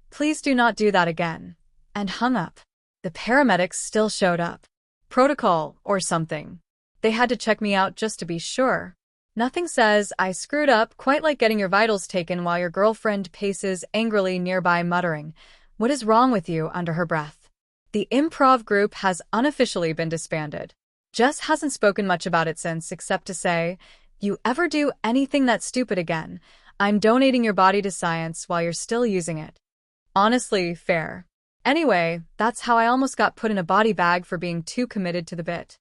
"Please do not do that again," and hung up. The paramedics still showed up. Protocol or something. They had to check me out just to be sure. Nothing says I screwed up quite like getting your vitals taken while your girlfriend paces angrily nearby muttering, "What is wrong with you?" under her breath. The improv group has unofficially been disbanded. Jess hasn't spoken much about it since, except to say, "You ever do anything that stupid again, I'm donating your body to science while you're still using it." Honestly, fair. Anyway, that's how I almost got put in a body bag for being too committed to the bit.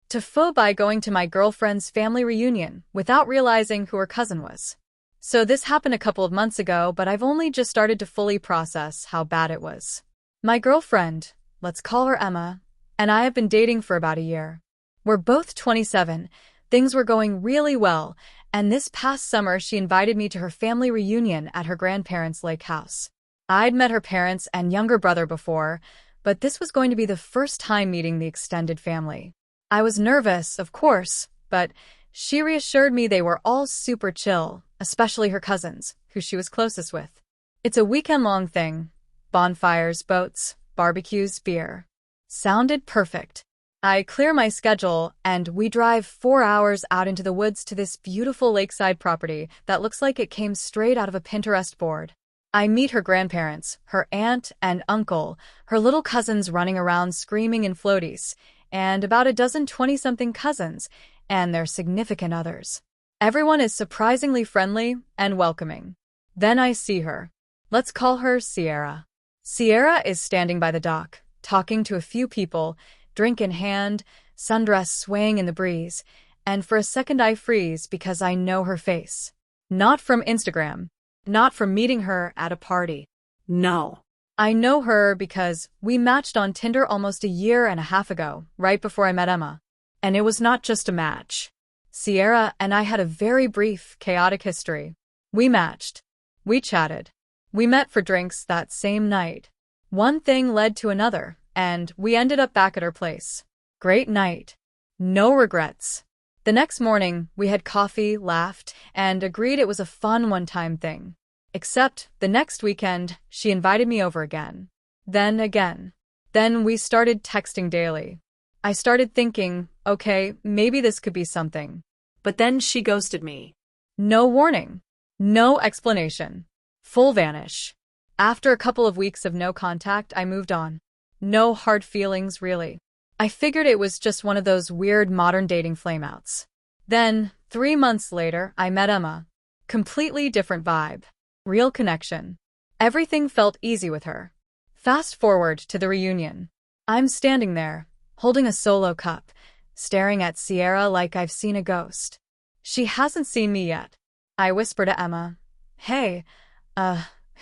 TIFU by going to my girlfriend's family reunion without realizing who her cousin was. So this happened a couple of months ago, but I've only just started to fully process how bad it was. My girlfriend, let's call her Emma, and I have been dating for about a year. We're both 27, things were going really well, and this past summer she invited me to her family reunion at her grandparents' lake house. I'd met her parents and younger brother before, but this was going to be the first time meeting the extended family. I was nervous, of course, but she reassured me they were all super chill, especially her cousins, who she was closest with. It's a weekend-long thing. Bonfires, boats, barbecues, beer. Sounded perfect. I clear my schedule, and we drive 4 hours out into the woods to this beautiful lakeside property that looks like it came straight out of a Pinterest board. I meet her grandparents, her aunt and uncle, her little cousins running around screaming in floaties, and about a dozen 20-something cousins, and their significant others. Everyone is surprisingly friendly and welcoming. Then I see her. Let's call her Sierra. Sierra is standing by the dock, talking to a few people, drink in hand, sundress swaying in the breeze, and for a second I freeze because I know her face. Not from Instagram. Not from meeting her at a party. No. I know her because we matched on Tinder almost a year and a half ago, right before I met Emma. And it was not just a match. Sierra and I had a very brief, chaotic history. We matched. We chatted. We met for drinks that same night. One thing led to another, and we ended up back at her place. Great night. No regrets. The next morning, we had coffee, laughed, and agreed it was a fun one-time thing. Except, the next weekend, she invited me over again. Then again. Then we started texting daily. I started thinking, okay, maybe this could be something. But then she ghosted me. No warning. No explanation. Full vanish. After a couple of weeks of no contact, I moved on. No hard feelings, really. I figured it was just one of those weird modern dating flameouts. Then, 3 months later, I met Emma. Completely different vibe. Real connection. Everything felt easy with her. Fast forward to the reunion. I'm standing there, holding a solo cup, staring at Sierra like I've seen a ghost. She hasn't seen me yet. I whisper to Emma, "Hey,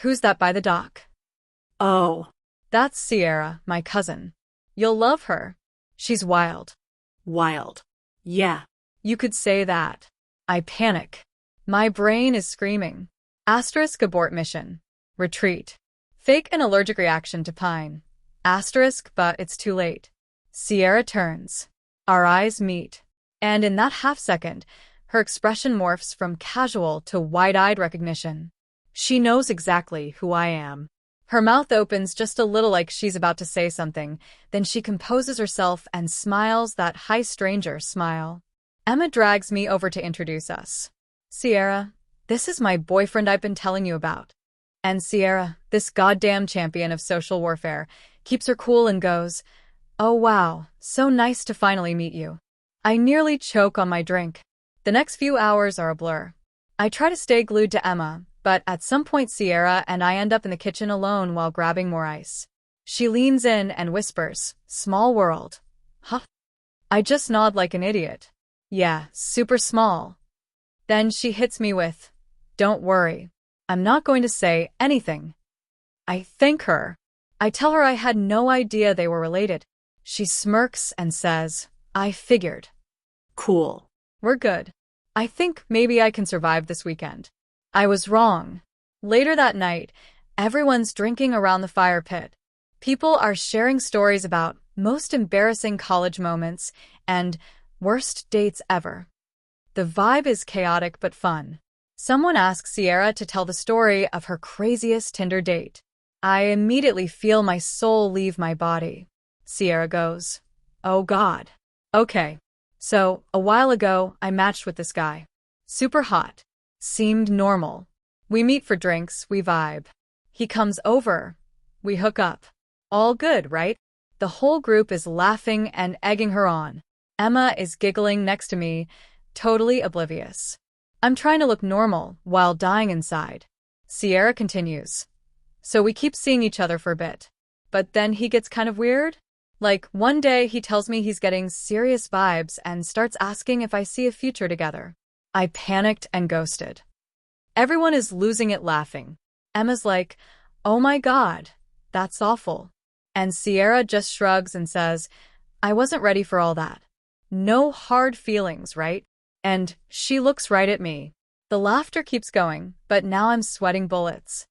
who's that by the dock?" Oh. That's Sierra, my cousin. You'll love her. She's wild. Wild. Yeah. You could say that. I panic. My brain is screaming. Asterisk abort mission. Retreat. Fake an allergic reaction to pine. Asterisk, but it's too late. Sierra turns. Our eyes meet. And in that half second, her expression morphs from casual to wide-eyed recognition. She knows exactly who I am. Her mouth opens just a little like she's about to say something, then she composes herself and smiles that high stranger smile. Emma drags me over to introduce us. Sierra, this is my boyfriend I've been telling you about. And Sierra, this goddamn champion of social warfare, keeps her cool and goes, "Oh wow, so nice to finally meet you." I nearly choke on my drink. The next few hours are a blur. I try to stay glued to Emma, but at some point Sierra and I end up in the kitchen alone while grabbing more ice. She leans in and whispers, "Small world." Huh? I just nod like an idiot. Yeah, super small. Then she hits me with, "Don't worry. I'm not going to say anything." I thank her. I tell her I had no idea they were related. She smirks and says, "I figured." Cool. We're good. I think maybe I can survive this weekend. I was wrong. Later that night, everyone's drinking around the fire pit. People are sharing stories about most embarrassing college moments and worst dates ever. The vibe is chaotic but fun. Someone asks Sierra to tell the story of her craziest Tinder date. I immediately feel my soul leave my body. Sierra goes, "Oh God. Okay. So, a while ago, I matched with this guy. Super hot. Seemed normal. We meet for drinks, we vibe. He comes over. We hook up. All good, right?" The whole group is laughing and egging her on. Emma is giggling next to me, totally oblivious. I'm trying to look normal while dying inside. Sierra continues. So we keep seeing each other for a bit. But then he gets kind of weird. Like, one day he tells me he's getting serious vibes and starts asking if I see a future together. I panicked and ghosted. Everyone is losing it laughing. Emma's like, "Oh my God, that's awful." And Sierra just shrugs and says, I wasn't ready for all that. No hard feelings, right? And she looks right at me. The laughter keeps going, but now I'm sweating bullets.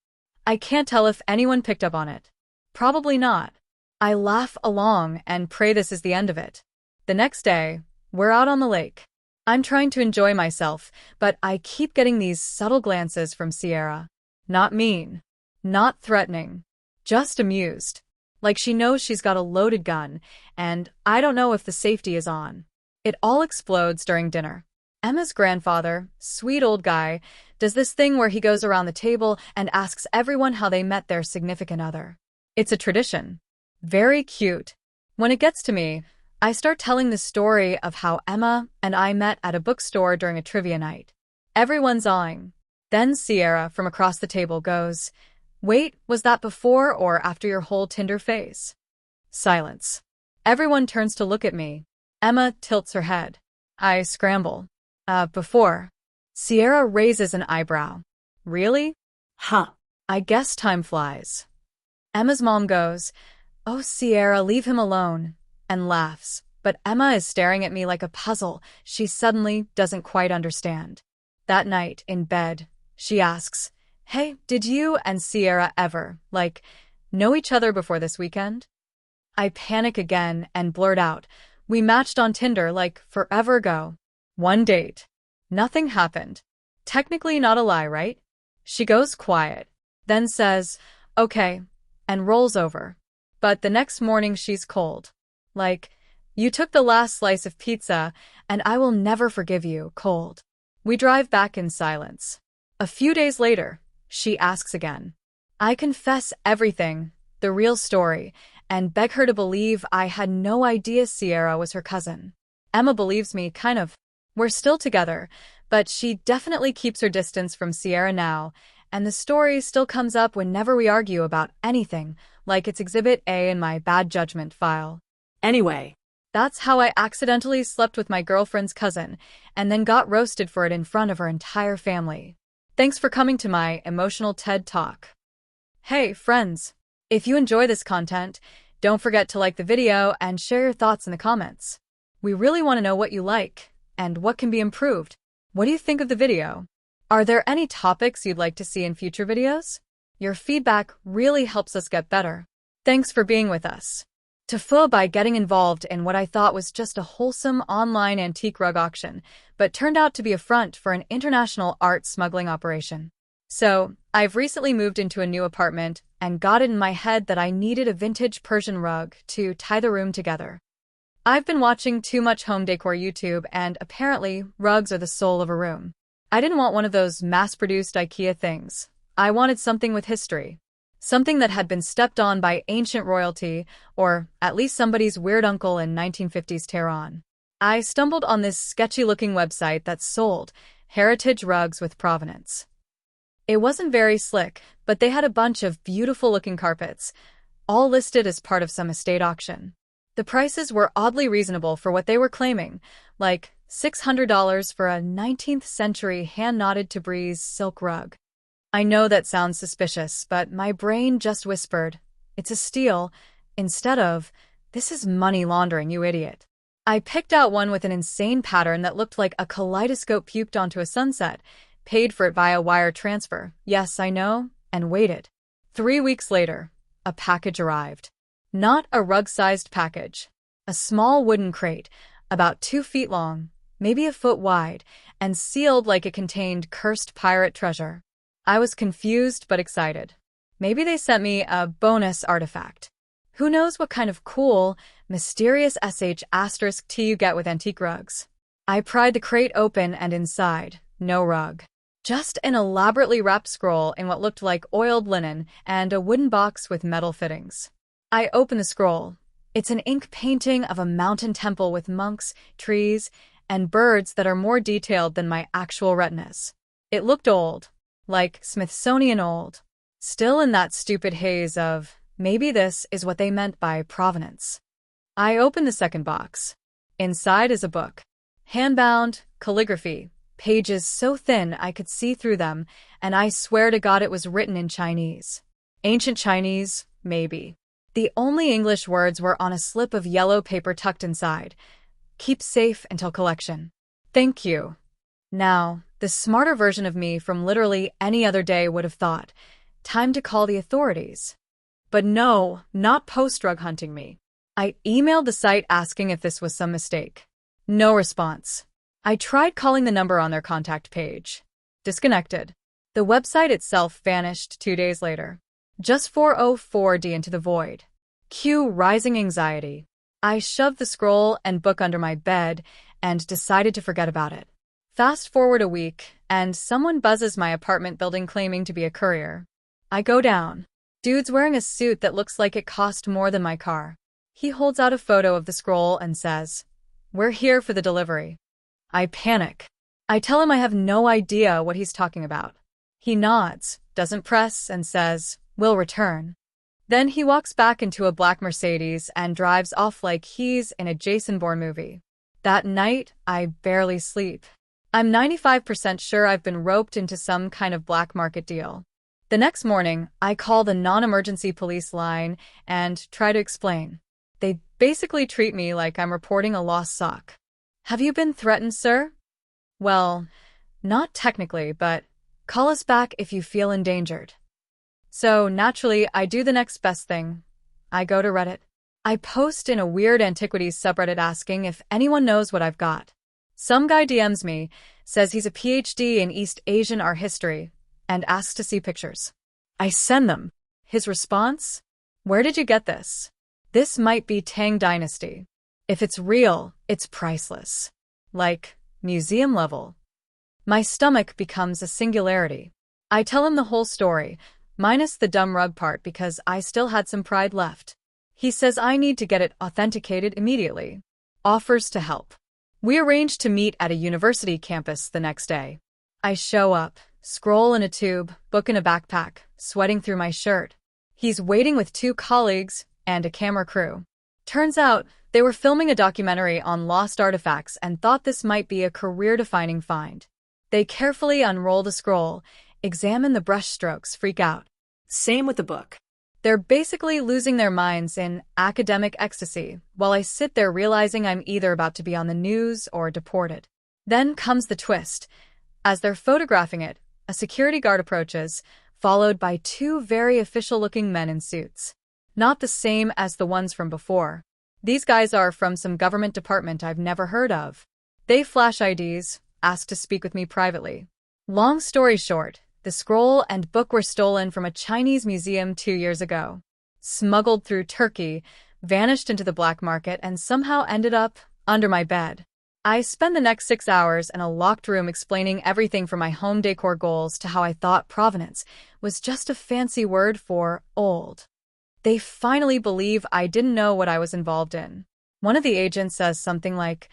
I can't tell if anyone picked up on it. Probably not. I laugh along and pray this is the end of it. The next day, we're out on the lake. I'm trying to enjoy myself, but I keep getting these subtle glances from Sierra. Not mean. Not threatening. Just amused. Like she knows she's got a loaded gun, and I don't know if the safety is on. It all explodes during dinner. Emma's grandfather, sweet old guy, does this thing where he goes around the table and asks everyone how they met their significant other. It's a tradition. Very cute. When it gets to me, I start telling the story of how Emma and I met at a bookstore during a trivia night. Everyone's awing. Then Sierra, from across the table, goes, Wait, was that before or after your whole Tinder phase? Silence. Everyone turns to look at me. Emma tilts her head. I scramble. Before. Sierra raises an eyebrow. Really? Huh. I guess time flies. Emma's mom goes, Oh, Sierra, leave him alone, and laughs. But Emma is staring at me like a puzzle she suddenly doesn't quite understand. That night, in bed, she asks, Hey, did you and Sierra ever, know each other before this weekend? I panic again and blurt out, We matched on Tinder forever ago. One date. Nothing happened. Technically not a lie, right? She goes quiet, then says, Okay, and rolls over. But the next morning she's cold. You took the last slice of pizza, and I will never forgive you, cold. We drive back in silence. A few days later, she asks again. I confess everything, the real story, and beg her to believe I had no idea Sierra was her cousin. Emma believes me, kind of. We're still together, but she definitely keeps her distance from Sierra now, and the story still comes up whenever we argue about anything, like it's Exhibit A in my bad judgment file. Anyway, that's how I accidentally slept with my girlfriend's cousin, and then got roasted for it in front of her entire family. Thanks for coming to my emotional TED Talk. Hey, friends! If you enjoy this content, don't forget to like the video and share your thoughts in the comments. We really want to know what you like, and what can be improved. What do you think of the video? Are there any topics you'd like to see in future videos? Your feedback really helps us get better. Thanks for being with us. TIFU by getting involved in what I thought was just a wholesome online antique rug auction, but turned out to be a front for an international art smuggling operation. So, I've recently moved into a new apartment and got it in my head that I needed a vintage Persian rug to tie the room together. I've been watching too much home decor YouTube, and apparently, rugs are the soul of a room. I didn't want one of those mass-produced IKEA things. I wanted something with history. Something that had been stepped on by ancient royalty, or at least somebody's weird uncle in 1950s Tehran. I stumbled on this sketchy-looking website that sold heritage rugs with provenance. It wasn't very slick, but they had a bunch of beautiful-looking carpets, all listed as part of some estate auction. The prices were oddly reasonable for what they were claiming, like $600 for a 19th-century hand-knotted Tabriz silk rug. I know that sounds suspicious, but my brain just whispered, it's a steal, instead of, this is money laundering, you idiot. I picked out one with an insane pattern that looked like a kaleidoscope puked onto a sunset, paid for it via wire transfer, yes, I know, and waited. 3 weeks later, a package arrived. Not a rug-sized package. A small wooden crate, about 2 feet long, maybe a foot wide, and sealed like it contained cursed pirate treasure. I was confused but excited. Maybe they sent me a bonus artifact. Who knows what kind of cool, mysterious **T you get with antique rugs. I pried the crate open, and inside, no rug. Just an elaborately wrapped scroll in what looked like oiled linen and a wooden box with metal fittings. I open the scroll. It's an ink painting of a mountain temple with monks, trees, and birds that are more detailed than my actual retinas. It looked old, like Smithsonian old. Still in that stupid haze of, maybe this is what they meant by provenance. I open the second box. Inside is a book. Hand-bound, calligraphy, pages so thin I could see through them, and I swear to God it was written in Chinese. Ancient Chinese, maybe. The only English words were on a slip of yellow paper tucked inside. Keep safe until collection. Thank you. Now, the smarter version of me from literally any other day would have thought, time to call the authorities. But no, not post-drug hunting me. I emailed the site asking if this was some mistake. No response. I tried calling the number on their contact page. Disconnected. The website itself vanished 2 days later. Just 404D into the void. Cue rising anxiety. I shoved the scroll and book under my bed and decided to forget about it. Fast forward a week, and someone buzzes my apartment building claiming to be a courier. I go down. Dude's wearing a suit that looks like it cost more than my car. He holds out a photo of the scroll and says, "We're here for the delivery." I panic. I tell him I have no idea what he's talking about. He nods, doesn't press, and says, "We'll return." Then he walks back into a black Mercedes and drives off like he's in a Jason Bourne movie. That night, I barely sleep. I'm 95% sure I've been roped into some kind of black market deal. The next morning, I call the non-emergency police line and try to explain. They basically treat me like I'm reporting a lost sock. "Have you been threatened, sir?" "Well, not technically, but call us back if you feel endangered." So, naturally, I do the next best thing. I go to Reddit. I post in a weird antiquities subreddit asking if anyone knows what I've got. Some guy DMs me, says he's a PhD in East Asian art history, and asks to see pictures. I send them. His response? "Where did you get this? This might be Tang Dynasty. If it's real, it's priceless. Like, museum level." My stomach becomes a singularity. I tell him the whole story, minus the dumb rug part because I still had some pride left. He says I need to get it authenticated immediately. Offers to help. We arrange to meet at a university campus the next day. I show up, scroll in a tube, book in a backpack, sweating through my shirt. He's waiting with 2 colleagues and a camera crew. Turns out, they were filming a documentary on lost artifacts and thought this might be a career-defining find. They carefully unroll the scroll, examine the brushstrokes, freak out. Same with the book. They're basically losing their minds in academic ecstasy, while I sit there realizing I'm either about to be on the news or deported. Then comes the twist. As they're photographing it, a security guard approaches, followed by 2 very official-looking men in suits. Not the same as the ones from before. These guys are from some government department I've never heard of. They flash IDs, ask to speak with me privately. Long story short, the scroll and book were stolen from a Chinese museum 2 years ago, smuggled through Turkey, vanished into the black market, and somehow ended up under my bed. I spend the next 6 hours in a locked room explaining everything from my home decor goals to how I thought provenance was just a fancy word for old. They finally believe I didn't know what I was involved in. One of the agents says something like,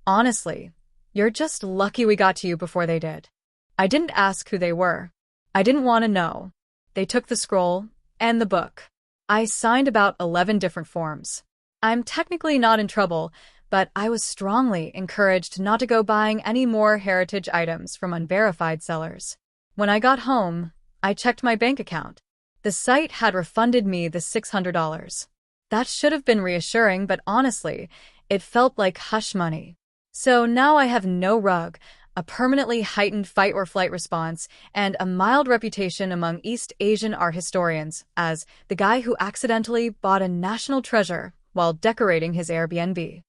"Honestly, you're just lucky we got to you before they did." I didn't ask who they were. I didn't want to know. They took the scroll and the book. I signed about 11 different forms. I'm technically not in trouble, but I was strongly encouraged not to go buying any more heritage items from unverified sellers. When I got home, I checked my bank account. The site had refunded me the $600. That should have been reassuring, but honestly, it felt like hush money. So now I have no rug, a permanently heightened fight-or-flight response, and a mild reputation among East Asian art historians as the guy who accidentally bought a national treasure while decorating his Airbnb.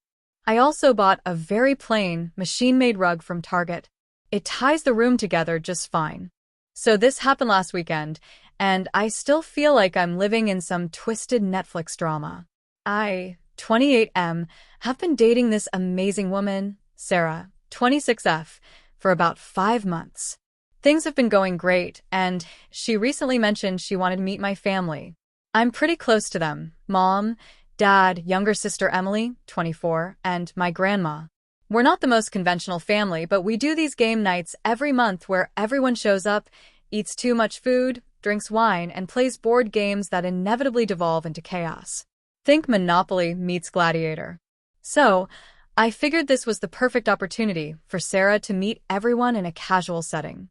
I also bought a very plain, machine-made rug from Target. It ties the room together just fine. So this happened last weekend, and I still feel like I'm living in some twisted Netflix drama. I, 28M, have been dating this amazing woman, Sarah, 26F, for about 5 months. Things have been going great, and she recently mentioned she wanted to meet my family. I'm pretty close to them: mom, dad, younger sister Emily, 24, and my grandma. We're not the most conventional family, but we do these game nights every month where everyone shows up, eats too much food, drinks wine, and plays board games that inevitably devolve into chaos. Think Monopoly meets Gladiator. So, I figured this was the perfect opportunity for Sarah to meet everyone in a casual setting.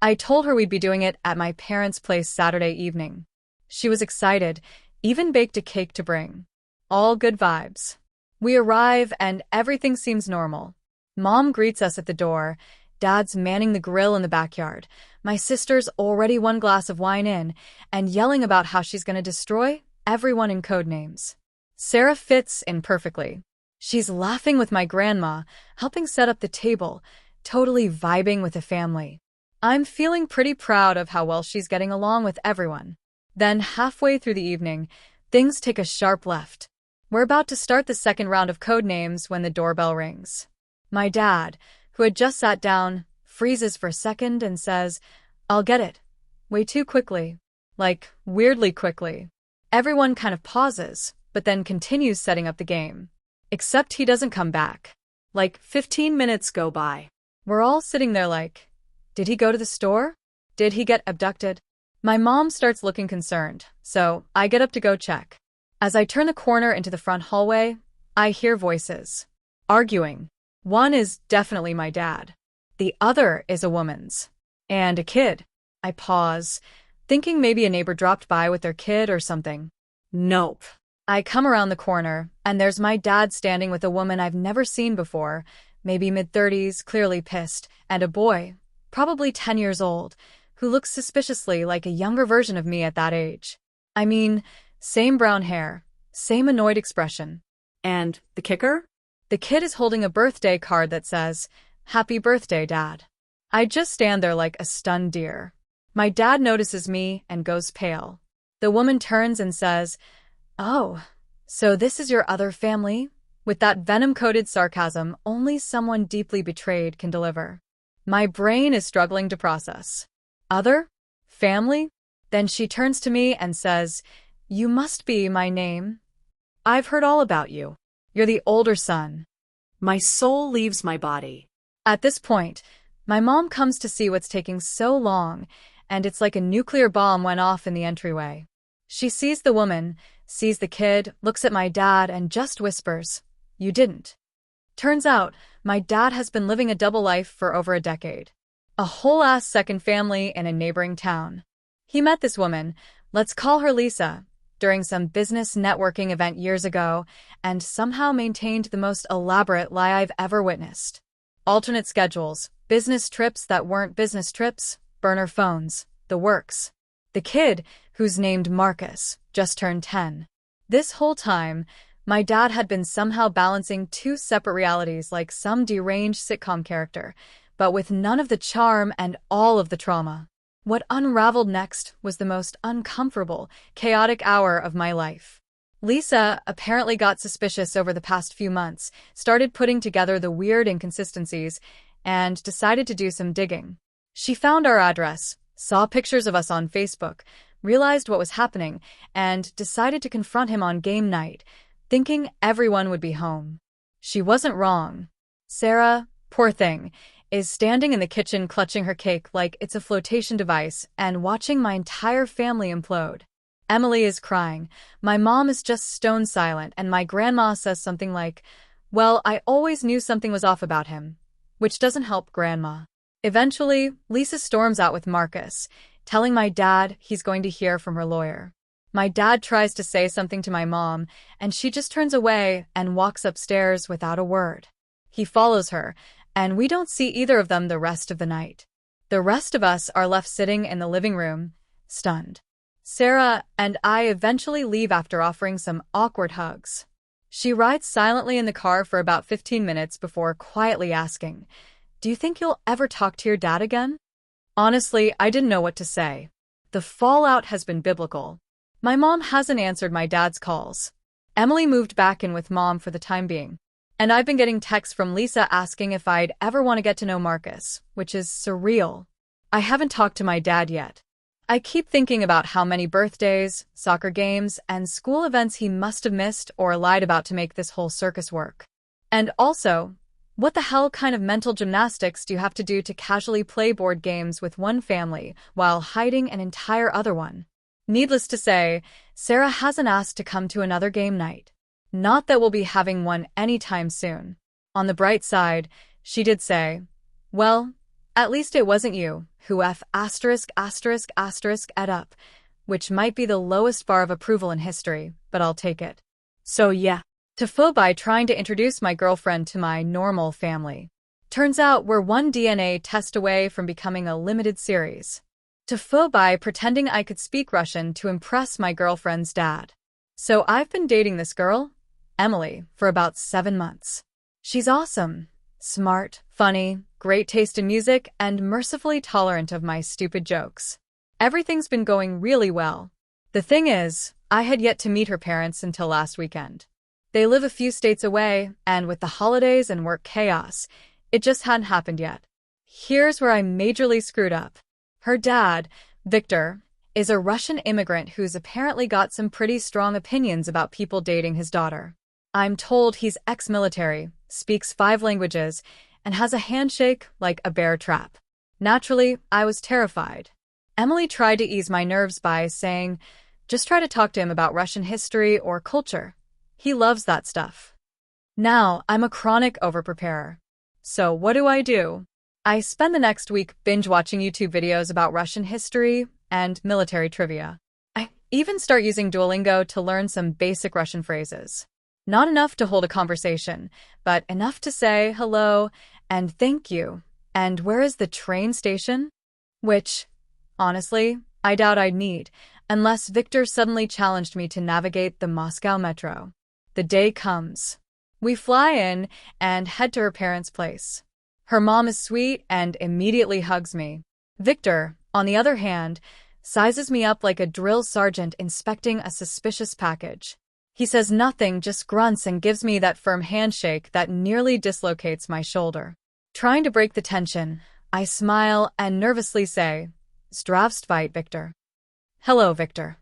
I told her we'd be doing it at my parents' place Saturday evening. She was excited, Even baked a cake to bring. All good vibes. We arrive and everything seems normal. Mom greets us at the door. Dad's manning the grill in the backyard. My sister's already one glass of wine in and yelling about how she's going to destroy everyone in code names. Sarah fits in perfectly. She's laughing with my grandma, helping set up the table, totally vibing with the family. I'm feeling pretty proud of how well she's getting along with everyone. Then, halfway through the evening, things take a sharp left. We're about to start the second round of code names when the doorbell rings. My dad, who had just sat down, freezes for a second and says, "I'll get it." Way too quickly. Like, weirdly quickly. Everyone kind of pauses, but then continues setting up the game. Except he doesn't come back. Like, 15 minutes go by. We're all sitting there like, did he go to the store? Did he get abducted? My mom starts looking concerned, so I get up to go check. As I turn the corner into the front hallway, I hear voices. Arguing. One is definitely my dad. The other is a woman's. And a kid. I pause, thinking maybe a neighbor dropped by with their kid or something. Nope. I come around the corner, and there's my dad standing with a woman I've never seen before, maybe mid-30s, clearly pissed, and a boy, probably 10 years old, who looks suspiciously like a younger version of me at that age. I mean, same brown hair, same annoyed expression. And the kicker? The kid is holding a birthday card that says, "Happy birthday, Dad." I just stand there like a stunned deer. My dad notices me and goes pale. The woman turns and says, "Oh, so this is your other family?" With that venom-coated sarcasm only someone deeply betrayed can deliver. My brain is struggling to process. Other? Family? Then she turns to me and says, "You must be my name. I've heard all about you. You're the older son." My soul leaves my body. At this point, my mom comes to see what's taking so long, and it's like a nuclear bomb went off in the entryway. She sees the woman, sees the kid, looks at my dad, and just whispers, "You didn't." Turns out, my dad has been living a double life for over a decade. A whole-ass second family in a neighboring town. He met this woman, let's call her Lisa, during some business networking event years ago, and somehow maintained the most elaborate lie I've ever witnessed. Alternate schedules, business trips that weren't business trips, burner phones, the works. The kid, who's named Marcus, just turned 10. This whole time, my dad had been somehow balancing two separate realities like some deranged sitcom character, but with none of the charm and all of the trauma. What unraveled next was the most uncomfortable, chaotic hour of my life. Lisa apparently got suspicious over the past few months, started putting together the weird inconsistencies, and decided to do some digging. She found our address, saw pictures of us on Facebook, realized what was happening, and decided to confront him on game night, thinking everyone would be home. She wasn't wrong. Sarah, poor thing, is standing in the kitchen clutching her cake like it's a flotation device and watching my entire family implode. Emily is crying. My mom is just stone silent, and my grandma says something like, "Well, I always knew something was off about him," which doesn't help grandma. Eventually, Lisa storms out with Marcus, telling my dad he's going to hear from her lawyer. My dad tries to say something to my mom, and she just turns away and walks upstairs without a word. He follows her, and we don't see either of them the rest of the night. The rest of us are left sitting in the living room, stunned. Sarah and I eventually leave after offering some awkward hugs. She rides silently in the car for about 15 minutes before quietly asking, "Do you think you'll ever talk to your dad again?" Honestly, I didn't know what to say. The fallout has been biblical. My mom hasn't answered my dad's calls. Emily moved back in with mom for the time being. And I've been getting texts from Lisa asking if I'd ever want to get to know Marcus, which is surreal. I haven't talked to my dad yet. I keep thinking about how many birthdays, soccer games, and school events he must have missed or lied about to make this whole circus work. And also, what the hell kind of mental gymnastics do you have to do to casually play board games with one family while hiding an entire other one? Needless to say, Sarah hasn't asked to come to another game night. Not that we'll be having one anytime soon. On the bright side, she did say, "Well, at least it wasn't you who et up," which might be the lowest bar of approval in history, but I'll take it. So yeah, TIFU by trying to introduce my girlfriend to my normal family. Turns out we're one DNA test away from becoming a limited series. TIFU by pretending I could speak Russian to impress my girlfriend's dad. So I've been dating this girl, Emily, for about 7 months. She's awesome, smart, funny, great taste in music, and mercifully tolerant of my stupid jokes. Everything's been going really well. The thing is, I had yet to meet her parents until last weekend. They live a few states away, and with the holidays and work chaos, it just hadn't happened yet. Here's where I majorly screwed up. Her dad, Victor, is a Russian immigrant who's apparently got some pretty strong opinions about people dating his daughter. I'm told he's ex-military, speaks 5 languages, and has a handshake like a bear trap. Naturally, I was terrified. Emily tried to ease my nerves by saying, just try to talk to him about Russian history or culture. He loves that stuff. Now, I'm a chronic overpreparer. So what do? I spend the next week binge-watching YouTube videos about Russian history and military trivia. I even start using Duolingo to learn some basic Russian phrases. Not enough to hold a conversation, but enough to say hello and thank you. And where is the train station? Which, honestly, I doubt I'd need, unless Victor suddenly challenged me to navigate the Moscow metro. The day comes. We fly in and head to her parents' place. Her mom is sweet and immediately hugs me. Victor, on the other hand, sizes me up like a drill sergeant inspecting a suspicious package. He says nothing, just grunts and gives me that firm handshake that nearly dislocates my shoulder. Trying to break the tension, I smile and nervously say, Zdravstvuyte, Victor. Hello, Victor.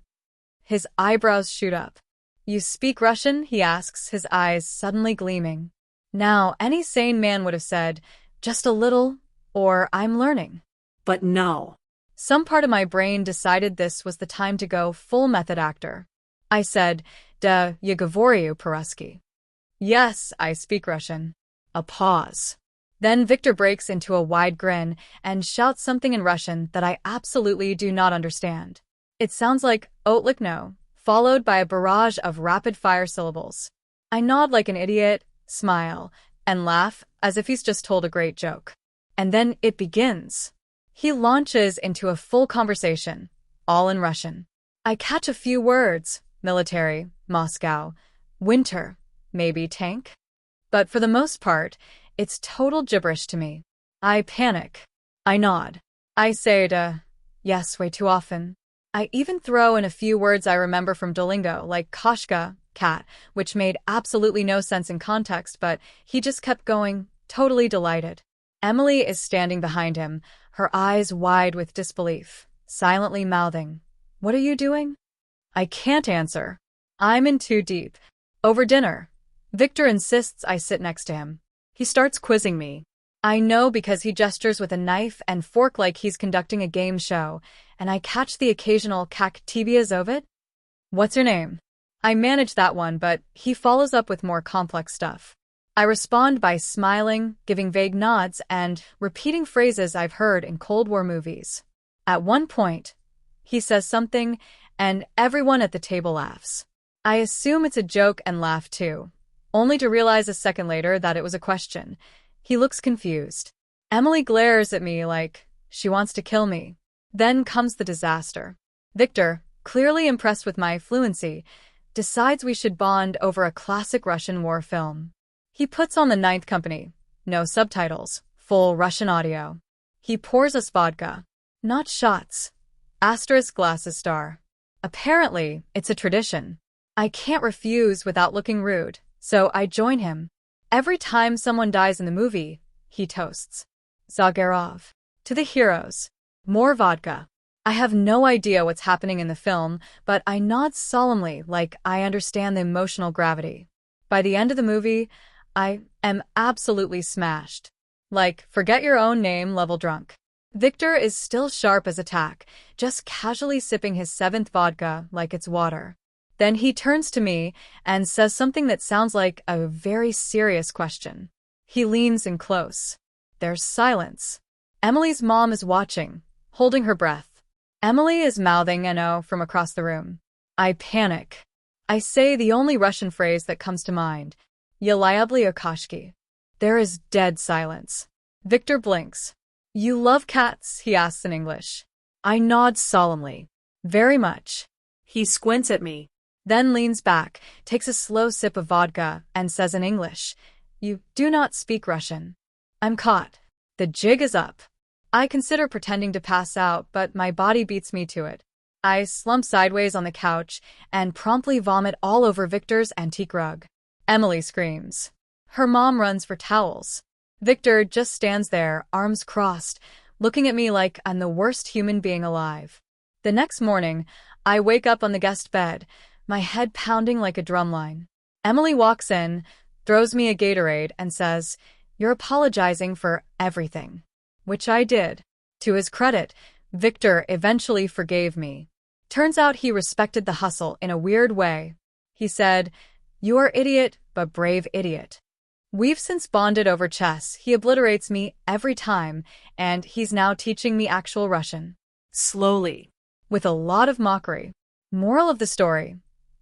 His eyebrows shoot up. You speak Russian? He asks, his eyes suddenly gleaming. Now, any sane man would have said, just a little, or I'm learning. but no. Some part of my brain decided this was the time to go full method actor. I said, "Da, я говорю по-русски." Yes, I speak Russian. A pause. Then Victor breaks into a wide grin and shouts something in Russian that I absolutely do not understand. It sounds like "Otlikno," followed by a barrage of rapid-fire syllables. I nod like an idiot, smile, and laugh as if he's just told a great joke. And then it begins. He launches into a full conversation, all in Russian. I catch a few words: military, Moscow, winter, maybe tank. But for the most part, it's total gibberish to me. I panic. I nod. I say yes way too often. I even throw in a few words I remember from Duolingo, like koshka, cat, which made absolutely no sense in context, but he just kept going, totally delighted. Emily is standing behind him, her eyes wide with disbelief, silently mouthing, "What are you doing?" I can't answer. I'm in too deep. Over dinner, Victor insists I sit next to him. He starts quizzing me. I know because he gestures with a knife and fork like he's conducting a game show, and I catch the occasional "Kak tibia zovit?" What's your name? I manage that one, but he follows up with more complex stuff. I respond by smiling, giving vague nods, and repeating phrases I've heard in Cold War movies. At one point, he says something, and everyone at the table laughs. I assume it's a joke and laugh too, only to realize a second later that it was a question. He looks confused. Emily glares at me like she wants to kill me. Then comes the disaster. Victor, clearly impressed with my fluency, decides we should bond over a classic Russian war film. He puts on the Ninth Company. No subtitles. Full Russian audio. He pours us vodka. Not shots. Asterisk glasses star. Apparently, it's a tradition. I can't refuse without looking rude, so I join him. Every time someone dies in the movie, he toasts. Zagarov. To the heroes. More vodka. I have no idea what's happening in the film, but I nod solemnly like I understand the emotional gravity. By the end of the movie, I am absolutely smashed. Like, forget your own name level drunk. Victor is still sharp as a tack, just casually sipping his 7th vodka like it's water. Then he turns to me and says something that sounds like a very serious question. He leans in close. There's silence. Emily's mom is watching, holding her breath. Emily is mouthing "no" from across the room. I panic. I say the only Russian phrase that comes to mind. Yelyabli okashki. There is dead silence. Victor blinks. You love cats? He asks in English. I nod solemnly. Very much. He squints at me. Then leans back, takes a slow sip of vodka, and says in English, You do not speak Russian. I'm caught. The jig is up. I consider pretending to pass out, but my body beats me to it. I slump sideways on the couch and promptly vomit all over Victor's antique rug. Emily screams. Her mom runs for towels. Victor just stands there, arms crossed, looking at me like I'm the worst human being alive. The next morning, I wake up on the guest bed, my head pounding like a drumline. Emily walks in, throws me a Gatorade, and says, You're apologizing for everything. Which I did. To his credit, Victor eventually forgave me. Turns out he respected the hustle in a weird way. He said, You are idiot, but brave idiot. We've since bonded over chess. He obliterates me every time, and he's now teaching me actual Russian. Slowly. With a lot of mockery. Moral of the story.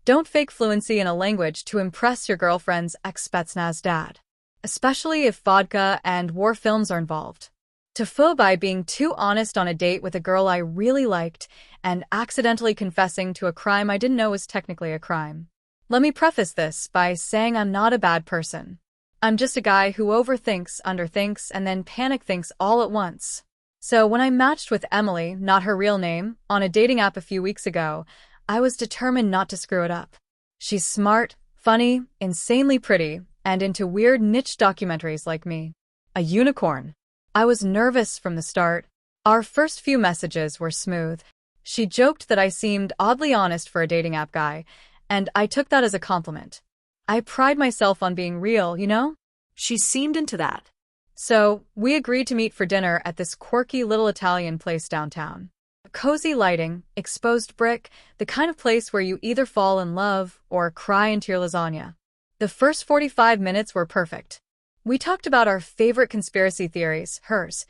Don't fake fluency in a language to impress your girlfriend's ex-Spetsnaz dad. Especially if vodka and war films are involved. TIFU by being too honest on a date with a girl I really liked and accidentally confessing to a crime I didn't know was technically a crime. Let me preface this by saying I'm not a bad person. I'm just a guy who overthinks, underthinks, and then panic thinks all at once. So when I matched with Emily, not her real name, on a dating app a few weeks ago, I was determined not to screw it up. She's smart, funny, insanely pretty, and into weird niche documentaries like me. A unicorn. I was nervous from the start. Our first few messages were smooth. She joked that I seemed oddly honest for a dating app guy, and I took that as a compliment. I pride myself on being real, you know? She seemed into that. So, we agreed to meet for dinner at this quirky little Italian place downtown. Cozy lighting, exposed brick, the kind of place where you either fall in love or cry into your lasagna. The first 45 minutes were perfect. We talked about our favorite conspiracy theories, hers.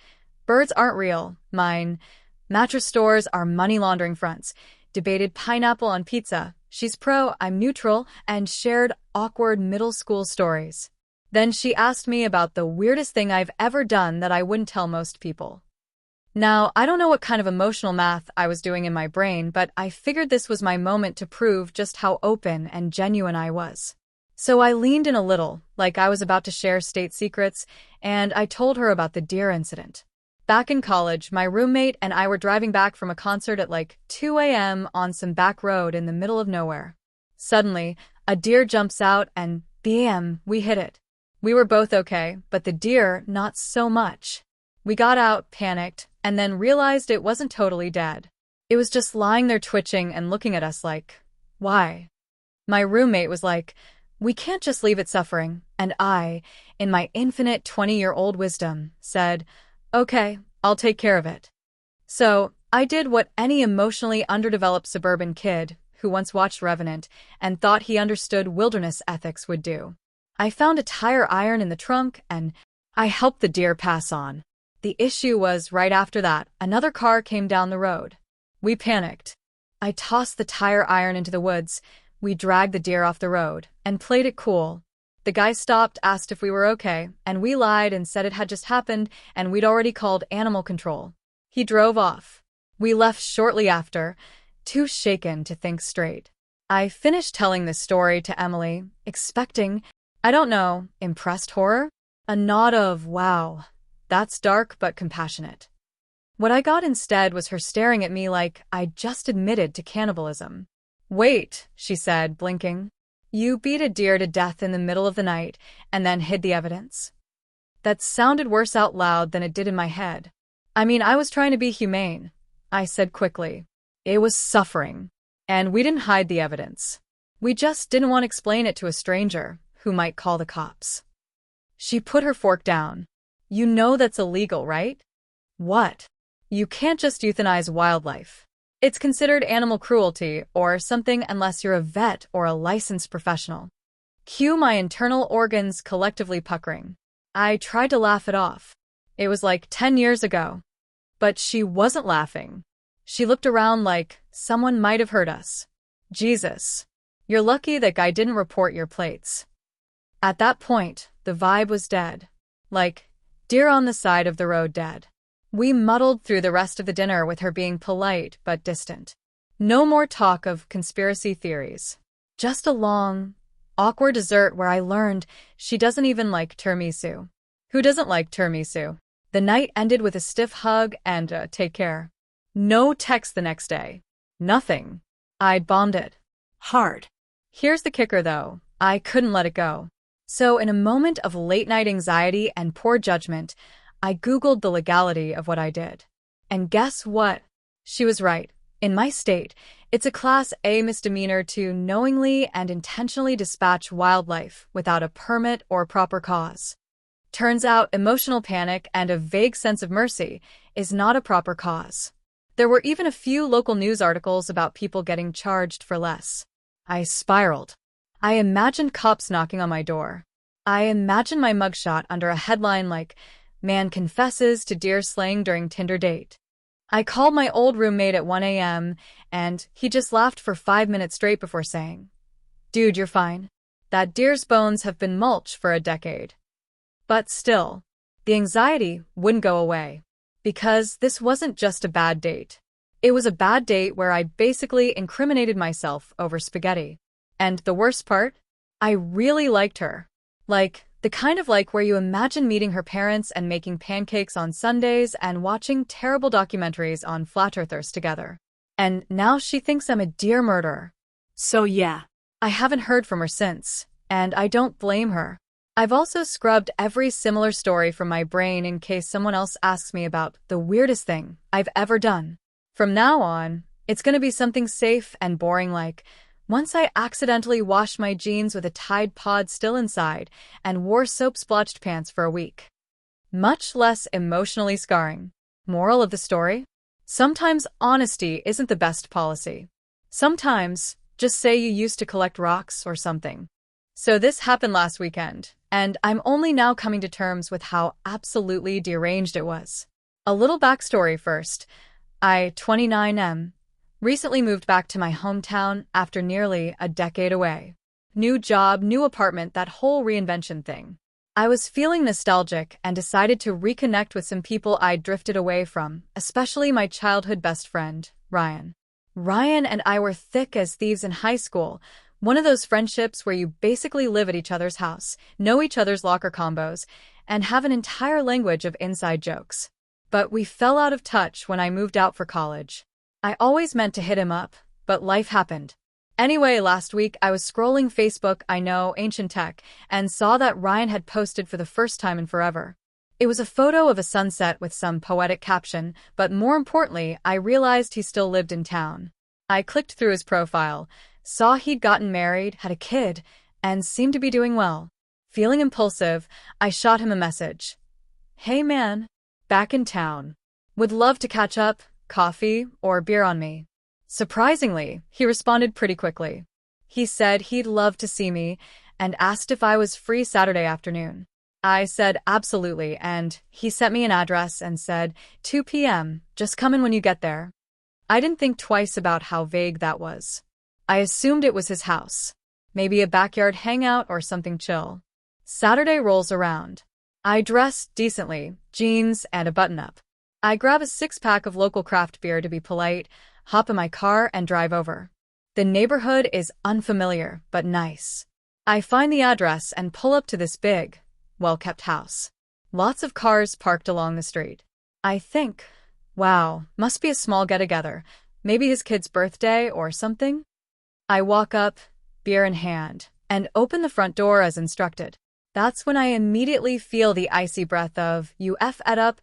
Birds aren't real, mine. Mattress stores are money laundering fronts. Debated pineapple on pizza. She's pro, I'm neutral, and shared awkward middle school stories. Then she asked me about the weirdest thing I've ever done that I wouldn't tell most people. Now, I don't know what kind of emotional math I was doing in my brain, but I figured this was my moment to prove just how open and genuine I was. So I leaned in a little, like I was about to share state secrets, and I told her about the deer incident. Back in college, my roommate and I were driving back from a concert at like 2 a.m. on some back road in the middle of nowhere. Suddenly, a deer jumps out and bam, we hit it. We were both okay, but the deer, not so much. We got out, panicked, and then realized it wasn't totally dead. It was just lying there twitching and looking at us like, why? My roommate was like, we can't just leave it suffering, and I, in my infinite 20-year-old wisdom, said, okay, I'll take care of it. So, I did what any emotionally underdeveloped suburban kid who once watched Revenant and thought he understood wilderness ethics would do. I found a tire iron in the trunk and I helped the deer pass on. The issue was right after that, another car came down the road. We panicked. I tossed the tire iron into the woods. We dragged the deer off the road and played it cool. The guy stopped, asked if we were okay, and we lied and said it had just happened and we'd already called animal control. He drove off. We left shortly after, too shaken to think straight. I finished telling this story to Emily, expecting, I don't know, impressed horror? A nod of, wow, that's dark but compassionate. What I got instead was her staring at me like I'd just admitted to cannibalism. Wait, she said, blinking. You beat a deer to death in the middle of the night and then hid the evidence? That sounded worse out loud than it did in my head. I mean, I was trying to be humane, I said quickly. It was suffering. And we didn't hide the evidence. We just didn't want to explain it to a stranger who might call the cops. She put her fork down. You know that's illegal, right? What? You can't just euthanize wildlife. It's considered animal cruelty or something unless you're a vet or a licensed professional. Cue my internal organs collectively puckering. I tried to laugh it off. It was like 10 years ago. But she wasn't laughing. She looked around like someone might have heard us. Jesus. You're lucky that guy didn't report your plates. At that point, the vibe was dead. Like, deer on the side of the road dead. We muddled through the rest of the dinner with her being polite but distant. No more talk of conspiracy theories. Just a long, awkward dessert where I learned she doesn't even like tiramisu. Who doesn't like tiramisu? The night ended with a stiff hug and take care. No text the next day. Nothing. I'd bombed it. Hard. Here's the kicker though. I couldn't let it go. So in a moment of late-night anxiety and poor judgment, I Googled the legality of what I did. And guess what? She was right. In my state, it's a Class A misdemeanor to knowingly and intentionally dispatch wildlife without a permit or proper cause. Turns out emotional panic and a vague sense of mercy is not a proper cause. There were even a few local news articles about people getting charged for less. I spiraled. I imagined cops knocking on my door. I imagined my mugshot under a headline like, "Man confesses to deer slaying during Tinder date." I called my old roommate at 1 a.m., and he just laughed for 5 minutes straight before saying, "Dude, you're fine. That deer's bones have been mulch for a decade." But still, the anxiety wouldn't go away. Because this wasn't just a bad date. It was a bad date where I basically incriminated myself over spaghetti. And the worst part? I really liked her. Like, the kind of like where you imagine meeting her parents and making pancakes on Sundays and watching terrible documentaries on flat earthers together. And now she thinks I'm a deer murderer. So yeah. I haven't heard from her since, and I don't blame her. I've also scrubbed every similar story from my brain in case someone else asks me about the weirdest thing I've ever done. From now on, it's gonna be something safe and boring like, once I accidentally washed my jeans with a Tide Pod still inside and wore soap-splotched pants for a week. Much less emotionally scarring. Moral of the story? Sometimes honesty isn't the best policy. Sometimes, just say you used to collect rocks or something. So this happened last weekend, and I'm only now coming to terms with how absolutely deranged it was. A little backstory first. I, 29M, recently moved back to my hometown after nearly a decade away. New job, new apartment, that whole reinvention thing. I was feeling nostalgic and decided to reconnect with some people I'd drifted away from, especially my childhood best friend, Ryan. Ryan and I were thick as thieves in high school, one of those friendships where you basically live at each other's house, know each other's locker combos, and have an entire language of inside jokes. But we fell out of touch when I moved out for college. I always meant to hit him up, but life happened. Anyway, last week I was scrolling Facebook, I know, ancient tech, and saw that Ryan had posted for the first time in forever. It was a photo of a sunset with some poetic caption, but more importantly, I realized he still lived in town. I clicked through his profile, saw he'd gotten married, had a kid, and seemed to be doing well. Feeling impulsive, I shot him a message. "Hey man, back in town. Would love to catch up, coffee or beer on me." Surprisingly, he responded pretty quickly. He said he'd love to see me and asked if I was free Saturday afternoon. I said absolutely, and he sent me an address and said 2 p.m., just come in when you get there. I didn't think twice about how vague that was. I assumed it was his house. Maybe a backyard hangout or something chill. Saturday rolls around. I dress decently, jeans and a button-up. I grab a 6-pack of local craft beer to be polite, hop in my car and drive over. The neighborhood is unfamiliar, but nice. I find the address and pull up to this big, well-kept house. Lots of cars parked along the street. I think, wow, must be a small get-together, maybe his kid's birthday or something? I walk up, beer in hand, and open the front door as instructed. That's when I immediately feel the icy breath of, "You F it up,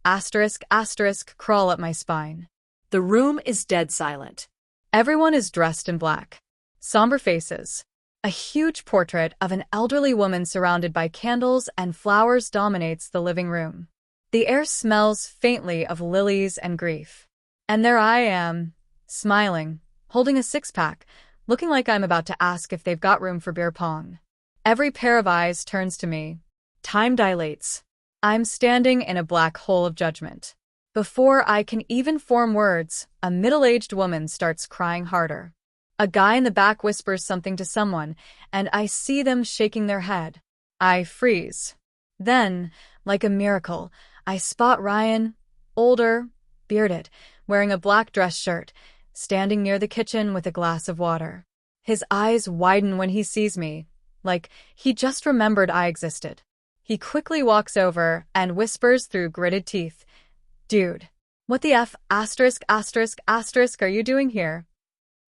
***, crawl up my spine." The room is dead silent. Everyone is dressed in black. Somber faces. A huge portrait of an elderly woman surrounded by candles and flowers dominates the living room. The air smells faintly of lilies and grief. And there I am, smiling, holding a 6-pack, looking like I'm about to ask if they've got room for beer pong. Every pair of eyes turns to me. Time dilates. I'm standing in a black hole of judgment. Before I can even form words, a middle-aged woman starts crying harder. A guy in the back whispers something to someone, and I see them shaking their head. I freeze. Then, like a miracle, I spot Ryan, older, bearded, wearing a black dress shirt, standing near the kitchen with a glass of water. His eyes widen when he sees me, like he just remembered I existed. He quickly walks over and whispers through gritted teeth, "Dude, what the F **** are you doing here?"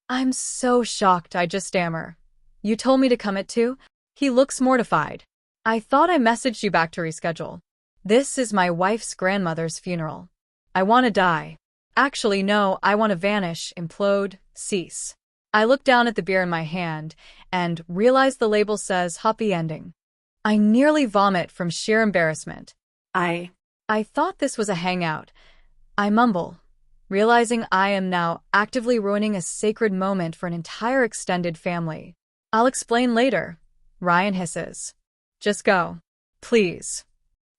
I'm so shocked I just stammer. "You told me to come at 2?" He looks mortified. "I thought I messaged you back to reschedule. This is my wife's grandmother's funeral. I want to die. Actually, no, I want to vanish, implode, cease." I look down at the beer in my hand and realize the label says happy ending. I nearly vomit from sheer embarrassment. I thought this was a hangout. I mumble, realizing I am now actively ruining a sacred moment for an entire extended family. "I'll explain later," Ryan hisses. "Just go. Please."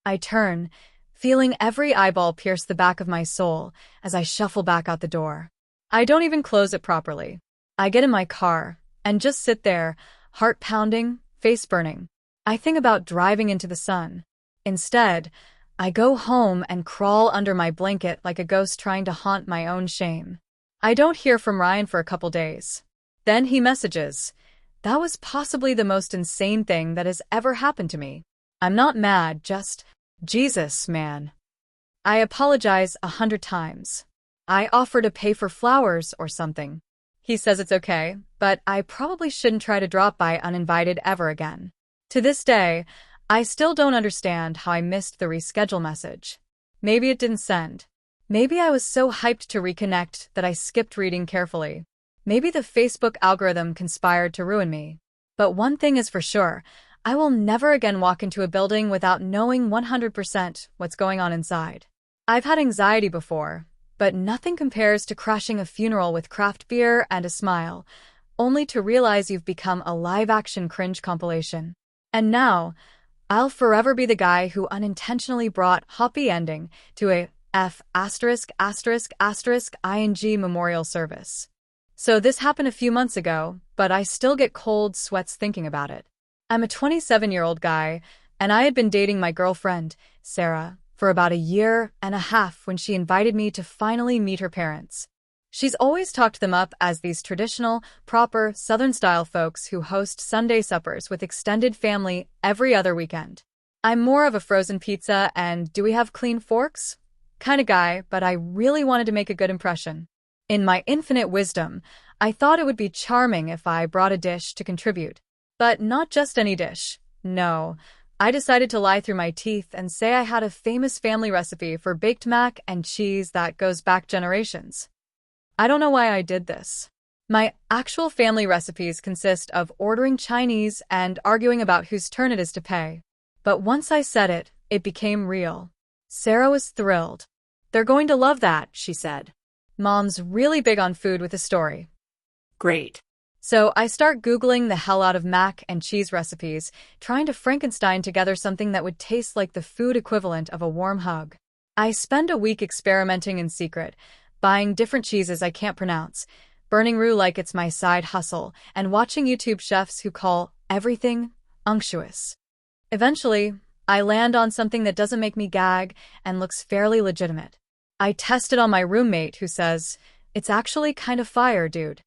I turn, feeling every eyeball pierce the back of my soul as I shuffle back out the door. I don't even close it properly. I get in my car and just sit there, heart pounding, face burning. I think about driving into the sun. Instead, I go home and crawl under my blanket like a ghost trying to haunt my own shame. I don't hear from Ryan for a couple days. Then he messages, "That was possibly the most insane thing that has ever happened to me. I'm not mad, just, Jesus, man." I apologize 100 times. I offer to pay for flowers or something. He says it's okay, but I probably shouldn't try to drop by uninvited ever again. To this day, I still don't understand how I missed the reschedule message. Maybe it didn't send. Maybe I was so hyped to reconnect that I skipped reading carefully. Maybe the Facebook algorithm conspired to ruin me. But one thing is for sure, I will never again walk into a building without knowing 100% what's going on inside. I've had anxiety before, but nothing compares to crashing a funeral with craft beer and a smile, only to realize you've become a live-action cringe compilation. And now, I'll forever be the guy who unintentionally brought happy ending to a ****ing memorial service. So this happened a few months ago, but I still get cold sweats thinking about it. I'm a 27-year-old guy, and I had been dating my girlfriend, Sarah, for about 1.5 years when she invited me to finally meet her parents. She's always talked them up as these traditional, proper, Southern-style folks who host Sunday suppers with extended family every other weekend. I'm more of a frozen pizza and do we have clean forks kind of guy, but I really wanted to make a good impression. In my infinite wisdom, I thought it would be charming if I brought a dish to contribute. But not just any dish. No, I decided to lie through my teeth and say I had a famous family recipe for baked mac and cheese that goes back generations. I don't know why I did this. My actual family recipes consist of ordering Chinese and arguing about whose turn it is to pay. But once I said it, it became real. Sarah was thrilled. "They're going to love that," she said. "Mom's really big on food with a story." Great. So I start Googling the hell out of mac and cheese recipes, trying to Frankenstein together something that would taste like the food equivalent of a warm hug. I spend a week experimenting in secret, buying different cheeses I can't pronounce, burning roux like it's my side hustle, and watching YouTube chefs who call everything unctuous. Eventually, I land on something that doesn't make me gag and looks fairly legitimate. I test it on my roommate who says, "It's actually kind of fire, dude."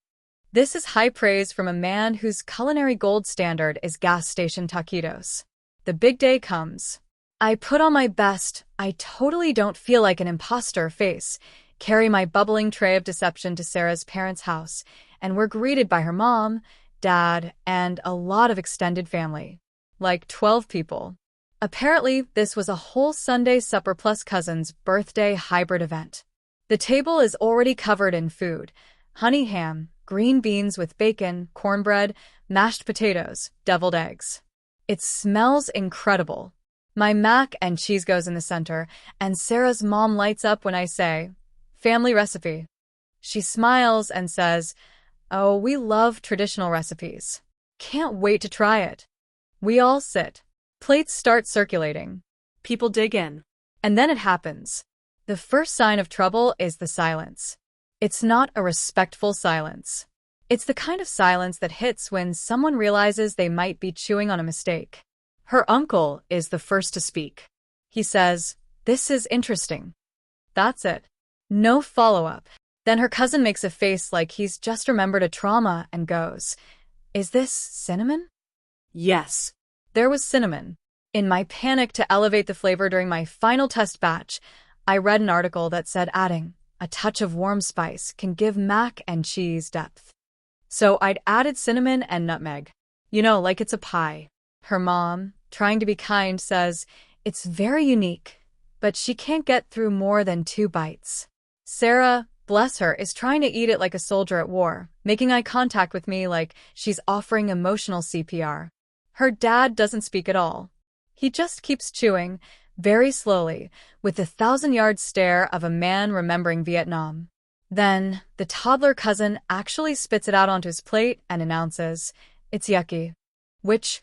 This is high praise from a man whose culinary gold standard is gas station taquitos. The big day comes. I put on my best, I totally don't feel like an imposter face, carry my bubbling tray of deception to Sarah's parents' house, and we're greeted by her mom, dad, and a lot of extended family. Like 12 people. Apparently, this was a whole Sunday supper plus cousin's birthday hybrid event. The table is already covered in food: honey ham, green beans with bacon, cornbread, mashed potatoes, deviled eggs. It smells incredible. My mac and cheese goes in the center, and Sarah's mom lights up when I say, "Family recipe." She smiles and says, "Oh, we love traditional recipes. Can't wait to try it." We all sit. Plates start circulating. People dig in. And then it happens. The first sign of trouble is the silence. It's not a respectful silence. It's the kind of silence that hits when someone realizes they might be chewing on a mistake. Her uncle is the first to speak. He says, "This is interesting." That's it. No follow-up. Then her cousin makes a face like he's just remembered a trauma and goes, "Is this cinnamon?" Yes. There was cinnamon. In my panic to elevate the flavor during my final test batch, I read an article that said adding a touch of warm spice can give mac and cheese depth. So I'd added cinnamon and nutmeg. Like it's a pie. Her mom, trying to be kind, says, "It's very unique, but she can't get through more than 2 bites." Sarah, bless her, is trying to eat it like a soldier at war, making eye contact with me like she's offering emotional CPR. Her dad doesn't speak at all. He just keeps chewing, very slowly, with the 1,000-yard stare of a man remembering Vietnam. Then, the toddler cousin actually spits it out onto his plate and announces, "It's yucky." Which,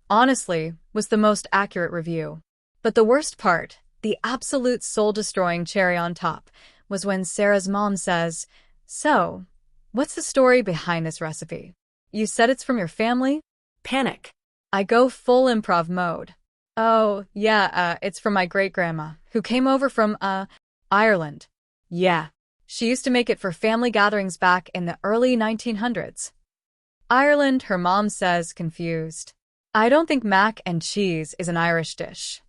honestly, was the most accurate review. But the worst part, the absolute soul-destroying cherry on top, was when Sarah's mom says, "So, what's the story behind this recipe? You said it's from your family?" Panic. I go full improv mode. "Oh, yeah, it's from my great-grandma, who came over from, Ireland." "Yeah. She used to make it for family gatherings back in the early 1900s. "Ireland," her mom says, confused. "I don't think mac and cheese is an Irish dish."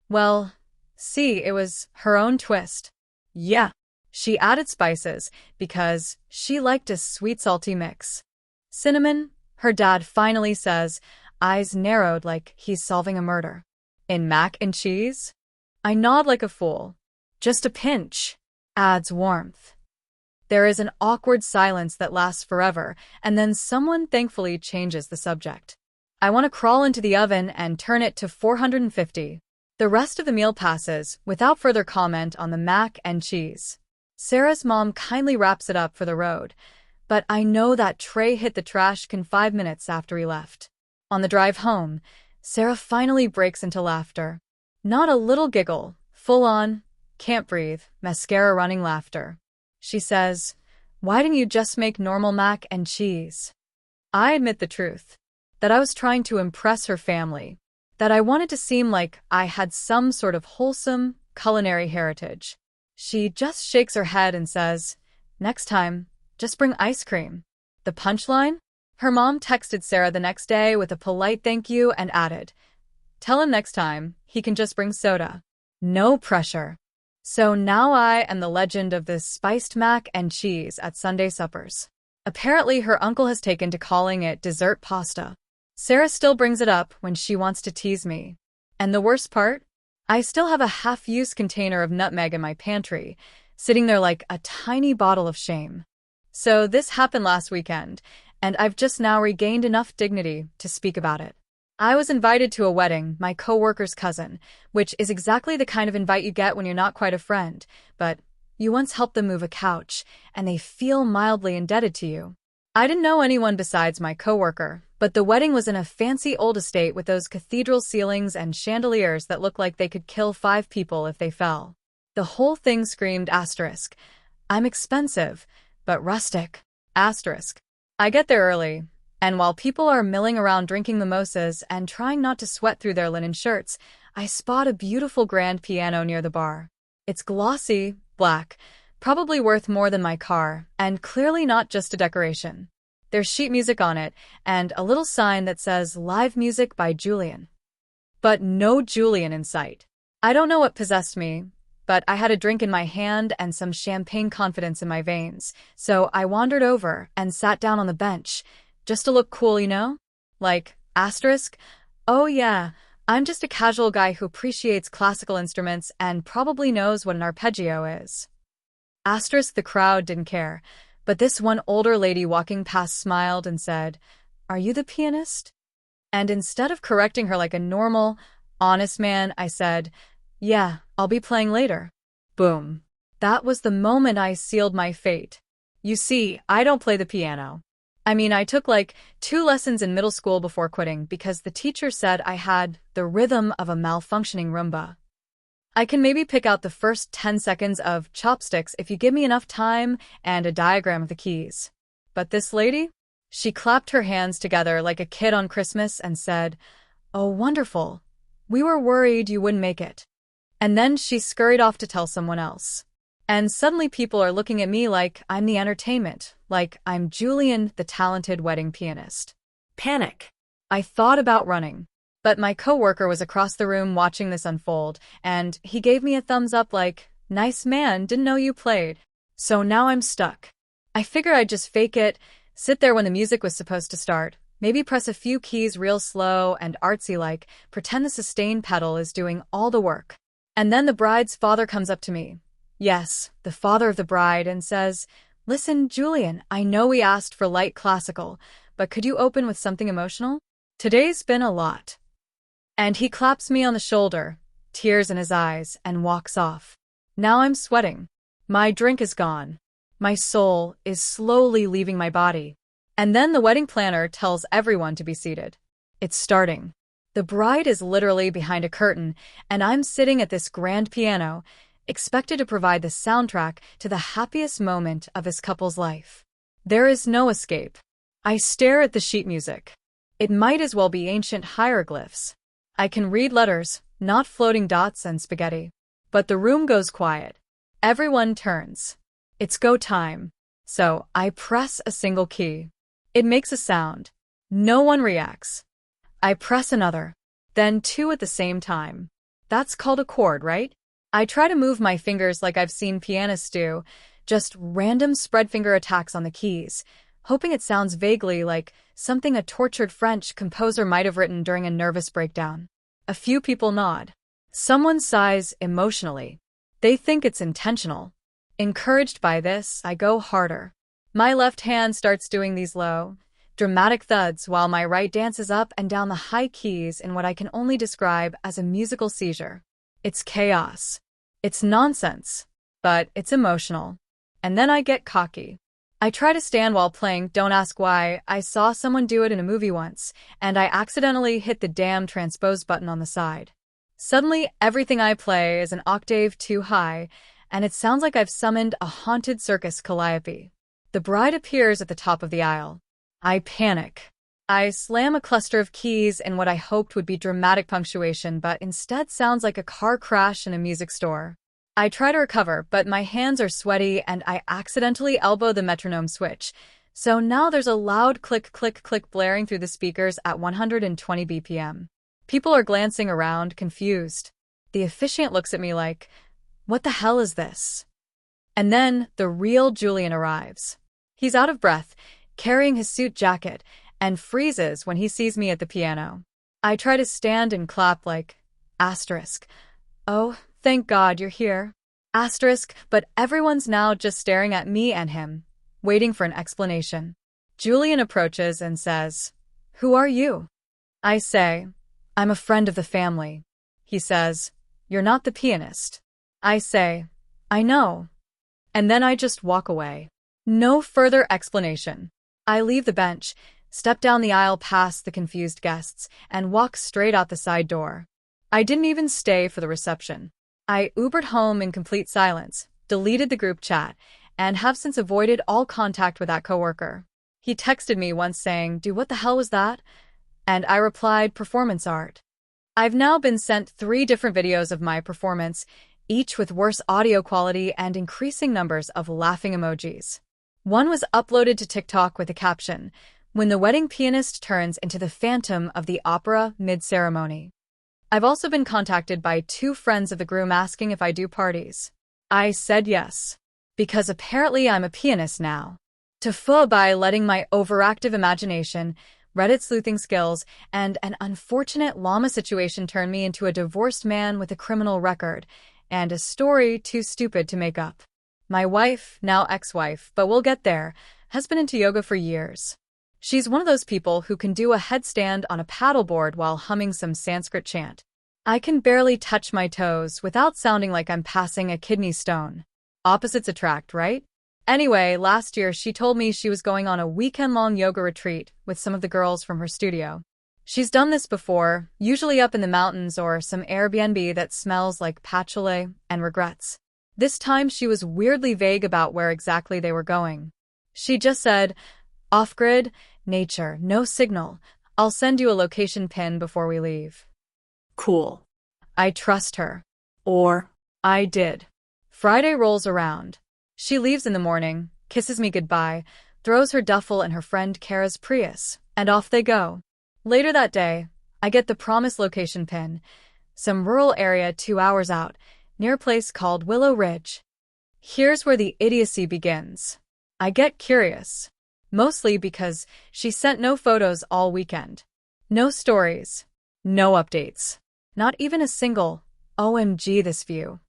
Well, see, it was her own twist. Yeah, she added spices because she liked a sweet-salty mix. "Cinnamon," her dad finally says, eyes narrowed like he's solving a murder. "In mac and cheese?" I nod like a fool. "Just a pinch," adds warmth. There is an awkward silence that lasts forever, and then someone thankfully changes the subject. I want to crawl into the oven and turn it to 450. The rest of the meal passes without further comment on the mac and cheese. Sarah's mom kindly wraps it up for the road, but I know that tray hit the trash can 5 minutes after we left. On the drive home, Sarah finally breaks into laughter. Not a little giggle, full-on, can't breathe, mascara running laughter. She says, "Why didn't you just make normal mac and cheese?" I admit the truth, that I was trying to impress her family, that I wanted to seem like I had some sort of wholesome culinary heritage. She just shakes her head and says, "Next time, just bring ice cream." The punchline? Her mom texted Sarah the next day with a polite thank you and added, "Tell him next time, he can just bring soda." No pressure. So now I am the legend of this spiced mac and cheese at Sunday suppers. Apparently her uncle has taken to calling it dessert pasta. Sarah still brings it up when she wants to tease me. And the worst part? I still have a half-used container of nutmeg in my pantry, sitting there like a tiny bottle of shame. So this happened last weekend, and I've just now regained enough dignity to speak about it. I was invited to a wedding, my coworker's cousin, which is exactly the kind of invite you get when you're not quite a friend, but you once helped them move a couch, and they feel mildly indebted to you. I didn't know anyone besides my coworker, but the wedding was in a fancy old estate with those cathedral ceilings and chandeliers that look like they could kill 5 people if they fell. The whole thing screamed asterisk. I'm expensive, but rustic. Asterisk. I get there early, and while people are milling around drinking mimosas and trying not to sweat through their linen shirts, I spot a beautiful grand piano near the bar. It's glossy, black, probably worth more than my car, and clearly not just a decoration. There's sheet music on it, and a little sign that says live music by Julian. But no Julian in sight. I don't know what possessed me, but I had a drink in my hand and some champagne confidence in my veins, so I wandered over and sat down on the bench, just to look cool, Like, asterisk, oh yeah, I'm just a casual guy who appreciates classical instruments and probably knows what an arpeggio is. Asterisk, the crowd didn't care, but this one older lady walking past smiled and said, "Are you the pianist?" And instead of correcting her like a normal, honest man, I said, "Yeah, I'll be playing later." Boom. That was the moment I sealed my fate. You see, I don't play the piano. I mean, I took like 2 lessons in middle school before quitting because the teacher said I had the rhythm of a malfunctioning Roomba. I can maybe pick out the first 10 seconds of chopsticks if you give me enough time and a diagram of the keys. But this lady? She clapped her hands together like a kid on Christmas and said, "Oh, wonderful. We were worried you wouldn't make it." And then she scurried off to tell someone else. And suddenly people are looking at me like I'm the entertainment, like I'm Julian, the talented wedding pianist. Panic. I thought about running, but my coworker was across the room watching this unfold, and he gave me a thumbs up like, "Nice man, didn't know you played." So now I'm stuck. I figure I'd just fake it, sit there when the music was supposed to start, maybe press a few keys real slow and artsy-like, pretend the sustain pedal is doing all the work. And then the bride's father comes up to me. Yes, the father of the bride, and says, "Listen, Julian, I know we asked for light classical, but could you open with something emotional? Today's been a lot." And he claps me on the shoulder, tears in his eyes, and walks off. Now I'm sweating. My drink is gone. My soul is slowly leaving my body. And then the wedding planner tells everyone to be seated. It's starting. The bride is literally behind a curtain, and I'm sitting at this grand piano, expected to provide the soundtrack to the happiest moment of this couple's life. There is no escape. I stare at the sheet music. It might as well be ancient hieroglyphs. I can read letters, not floating dots and spaghetti. But the room goes quiet. Everyone turns. It's go time. So I press a single key. It makes a sound. No one reacts. I press another. Then two at the same time. That's called a chord, right? I try to move my fingers like I've seen pianists do, just random spread finger attacks on the keys, hoping it sounds vaguely like something a tortured French composer might have written during a nervous breakdown. A few people nod. Someone sighs emotionally. They think it's intentional. Encouraged by this, I go harder. My left hand starts doing these low, dramatic thuds while my right dances up and down the high keys in what I can only describe as a musical seizure. It's chaos. It's nonsense. But it's emotional. And then I get cocky. I try to stand while playing Don't Ask Why. I saw someone do it in a movie once, and I accidentally hit the damn transpose button on the side. Suddenly, everything I play is an octave too high, and it sounds like I've summoned a haunted circus calliope. The bride appears at the top of the aisle. I panic. I slam a cluster of keys in what I hoped would be dramatic punctuation, but instead sounds like a car crash in a music store. I try to recover, but my hands are sweaty and I accidentally elbow the metronome switch. So now there's a loud click, click, click blaring through the speakers at 120 BPM. People are glancing around, confused. The officiant looks at me like, "What the hell is this?" And then the real Julian arrives. He's out of breath, carrying his suit jacket, and freezes when he sees me at the piano. I try to stand and clap like, asterisk. "Oh, thank God you're here." Asterisk, but everyone's now just staring at me and him, waiting for an explanation. Julian approaches and says, "Who are you?" I say, "I'm a friend of the family." He says, "You're not the pianist." I say, "I know." And then I just walk away. No further explanation. I leave the bench, step down the aisle past the confused guests, and walk straight out the side door. I didn't even stay for the reception. I Ubered home in complete silence, deleted the group chat, and have since avoided all contact with that coworker. He texted me once saying, "Dude, what the hell was that?" And I replied, "Performance art." I've now been sent 3 different videos of my performance, each with worse audio quality and increasing numbers of laughing emojis. One was uploaded to TikTok with a caption, "When the wedding pianist turns into the Phantom of the Opera mid-ceremony." I've also been contacted by 2 friends of the groom asking if I do parties. I said yes, because apparently I'm a pianist now. TIFU by letting my overactive imagination, Reddit sleuthing skills, and an unfortunate llama situation turn me into a divorced man with a criminal record, and a story too stupid to make up. My wife, now ex-wife, but we'll get there, has been into yoga for years. She's one of those people who can do a headstand on a paddleboard while humming some Sanskrit chant. I can barely touch my toes without sounding like I'm passing a kidney stone. Opposites attract, right? Anyway, last year she told me she was going on a weekend-long yoga retreat with some of the girls from her studio. She's done this before, usually up in the mountains or some Airbnb that smells like patchouli and regrets. This time she was weirdly vague about where exactly they were going. She just said, "Off-grid, nature, no signal. I'll send you a location pin before we leave." Cool. I trust her. Or, I did. Friday rolls around. She leaves in the morning, kisses me goodbye, throws her duffel in her friend Kara's Prius, and off they go. Later that day, I get the promised location pin, some rural area 2 hours out, near a place called Willow Ridge. Here's where the idiocy begins. I get curious, mostly because she sent no photos all weekend. No stories, no updates, not even a single, "OMG this view."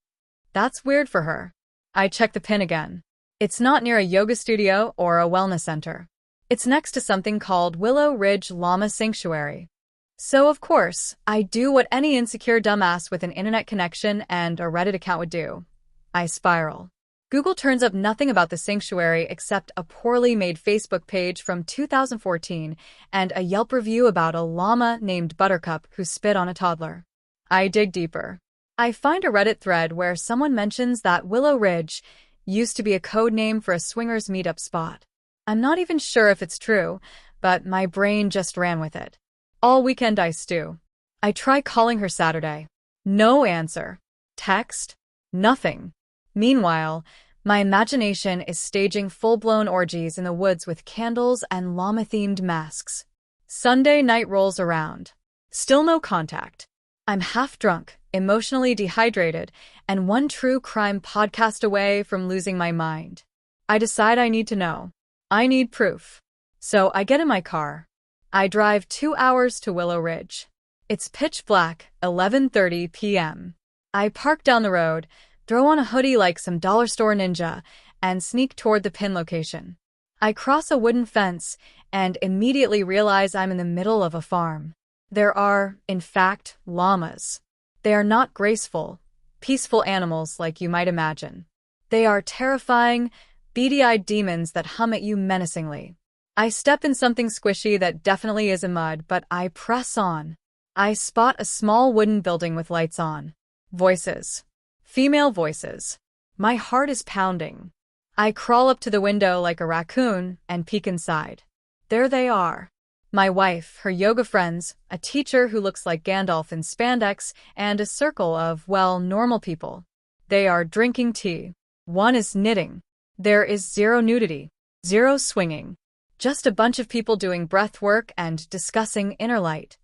That's weird for her. I check the pin again. It's not near a yoga studio or a wellness center. It's next to something called Willow Ridge Llama Sanctuary. So, of course, I do what any insecure dumbass with an internet connection and a Reddit account would do. I spiral. Google turns up nothing about the sanctuary except a poorly made Facebook page from 2014 and a Yelp review about a llama named Buttercup who spit on a toddler. I dig deeper. I find a Reddit thread where someone mentions that Willow Ridge used to be a code name for a swingers meetup spot. I'm not even sure if it's true, but my brain just ran with it. All weekend I stew. I try calling her Saturday. No answer. Text? Nothing. Meanwhile, my imagination is staging full-blown orgies in the woods with candles and llama-themed masks. Sunday night rolls around. Still no contact. I'm half drunk, emotionally dehydrated, and one true crime podcast away from losing my mind. I decide I need to know. I need proof. So I get in my car. I drive 2 hours to Willow Ridge. It's pitch black, 11:30 p.m. I park down the road, throw on a hoodie like some dollar store ninja, and sneak toward the pin location. I cross a wooden fence and immediately realize I'm in the middle of a farm. There are, in fact, llamas. They are not graceful, peaceful animals like you might imagine. They are terrifying, beady-eyed demons that hum at you menacingly. I step in something squishy that definitely isn't mud, but I press on. I spot a small wooden building with lights on. Voices. Female voices. My heart is pounding. I crawl up to the window like a raccoon and peek inside. There they are. My wife, her yoga friends, a teacher who looks like Gandalf in spandex, and a circle of, well, normal people. They are drinking tea. One is knitting. There is zero nudity, zero swinging. Just a bunch of people doing breath work and discussing inner light.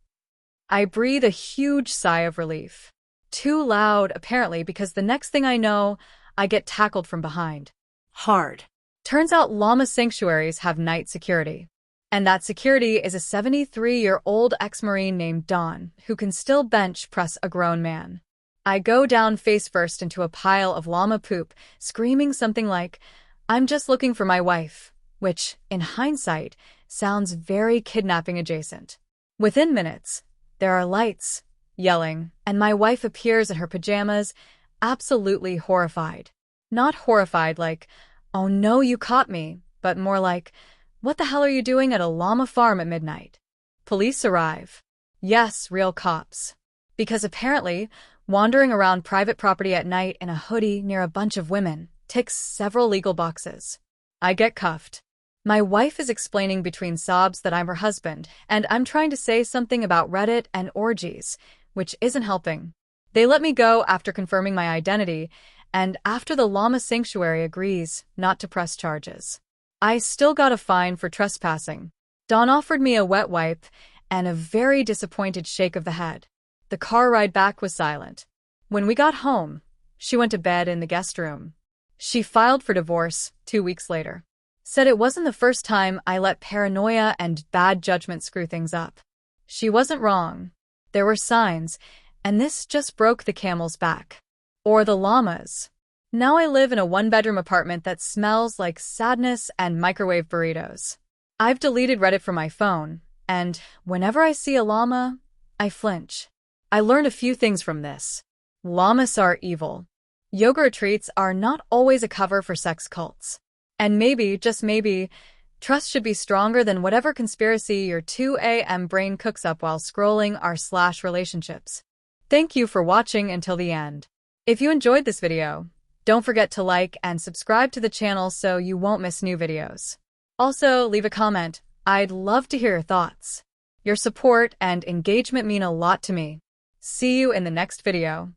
I breathe a huge sigh of relief. Too loud, apparently, because the next thing I know, I get tackled from behind. hard. Turns out llama sanctuaries have night security. And that security is a 73-year-old ex-Marine named Don, who can still bench press a grown man. I go down face first into a pile of llama poop, screaming something like, "I'm just looking for my wife," which, in hindsight, sounds very kidnapping adjacent. Within minutes, there are lights, yelling, and my wife appears in her pajamas, absolutely horrified. Not horrified like, "Oh no, you caught me," but more like, "What the hell are you doing at a llama farm at midnight?" Police arrive. Yes, real cops. Because apparently, wandering around private property at night in a hoodie near a bunch of women ticks several legal boxes. I get cuffed. My wife is explaining between sobs that I'm her husband, and I'm trying to say something about Reddit and orgies, which isn't helping. They let me go after confirming my identity, and after the llama sanctuary agrees not to press charges. I still got a fine for trespassing. Dawn offered me a wet wipe and a very disappointed shake of the head. The car ride back was silent. When we got home, she went to bed in the guest room. She filed for divorce 2 weeks later. Said it wasn't the first time I let paranoia and bad judgment screw things up. She wasn't wrong. There were signs, and this just broke the camel's back. Or the llamas. Now I live in a one-bedroom apartment that smells like sadness and microwave burritos. I've deleted Reddit from my phone, and whenever I see a llama, I flinch. I learned a few things from this. Llamas are evil. Yoga retreats are not always a cover for sex cults. And maybe, just maybe, Trust should be stronger than whatever conspiracy your 2 a.m. brain cooks up while scrolling r/relationships. Thank you for watching until the end. If you enjoyed this video, don't forget to like and subscribe to the channel so you won't miss new videos. Also, leave a comment. I'd love to hear your thoughts. Your support and engagement mean a lot to me. See you in the next video.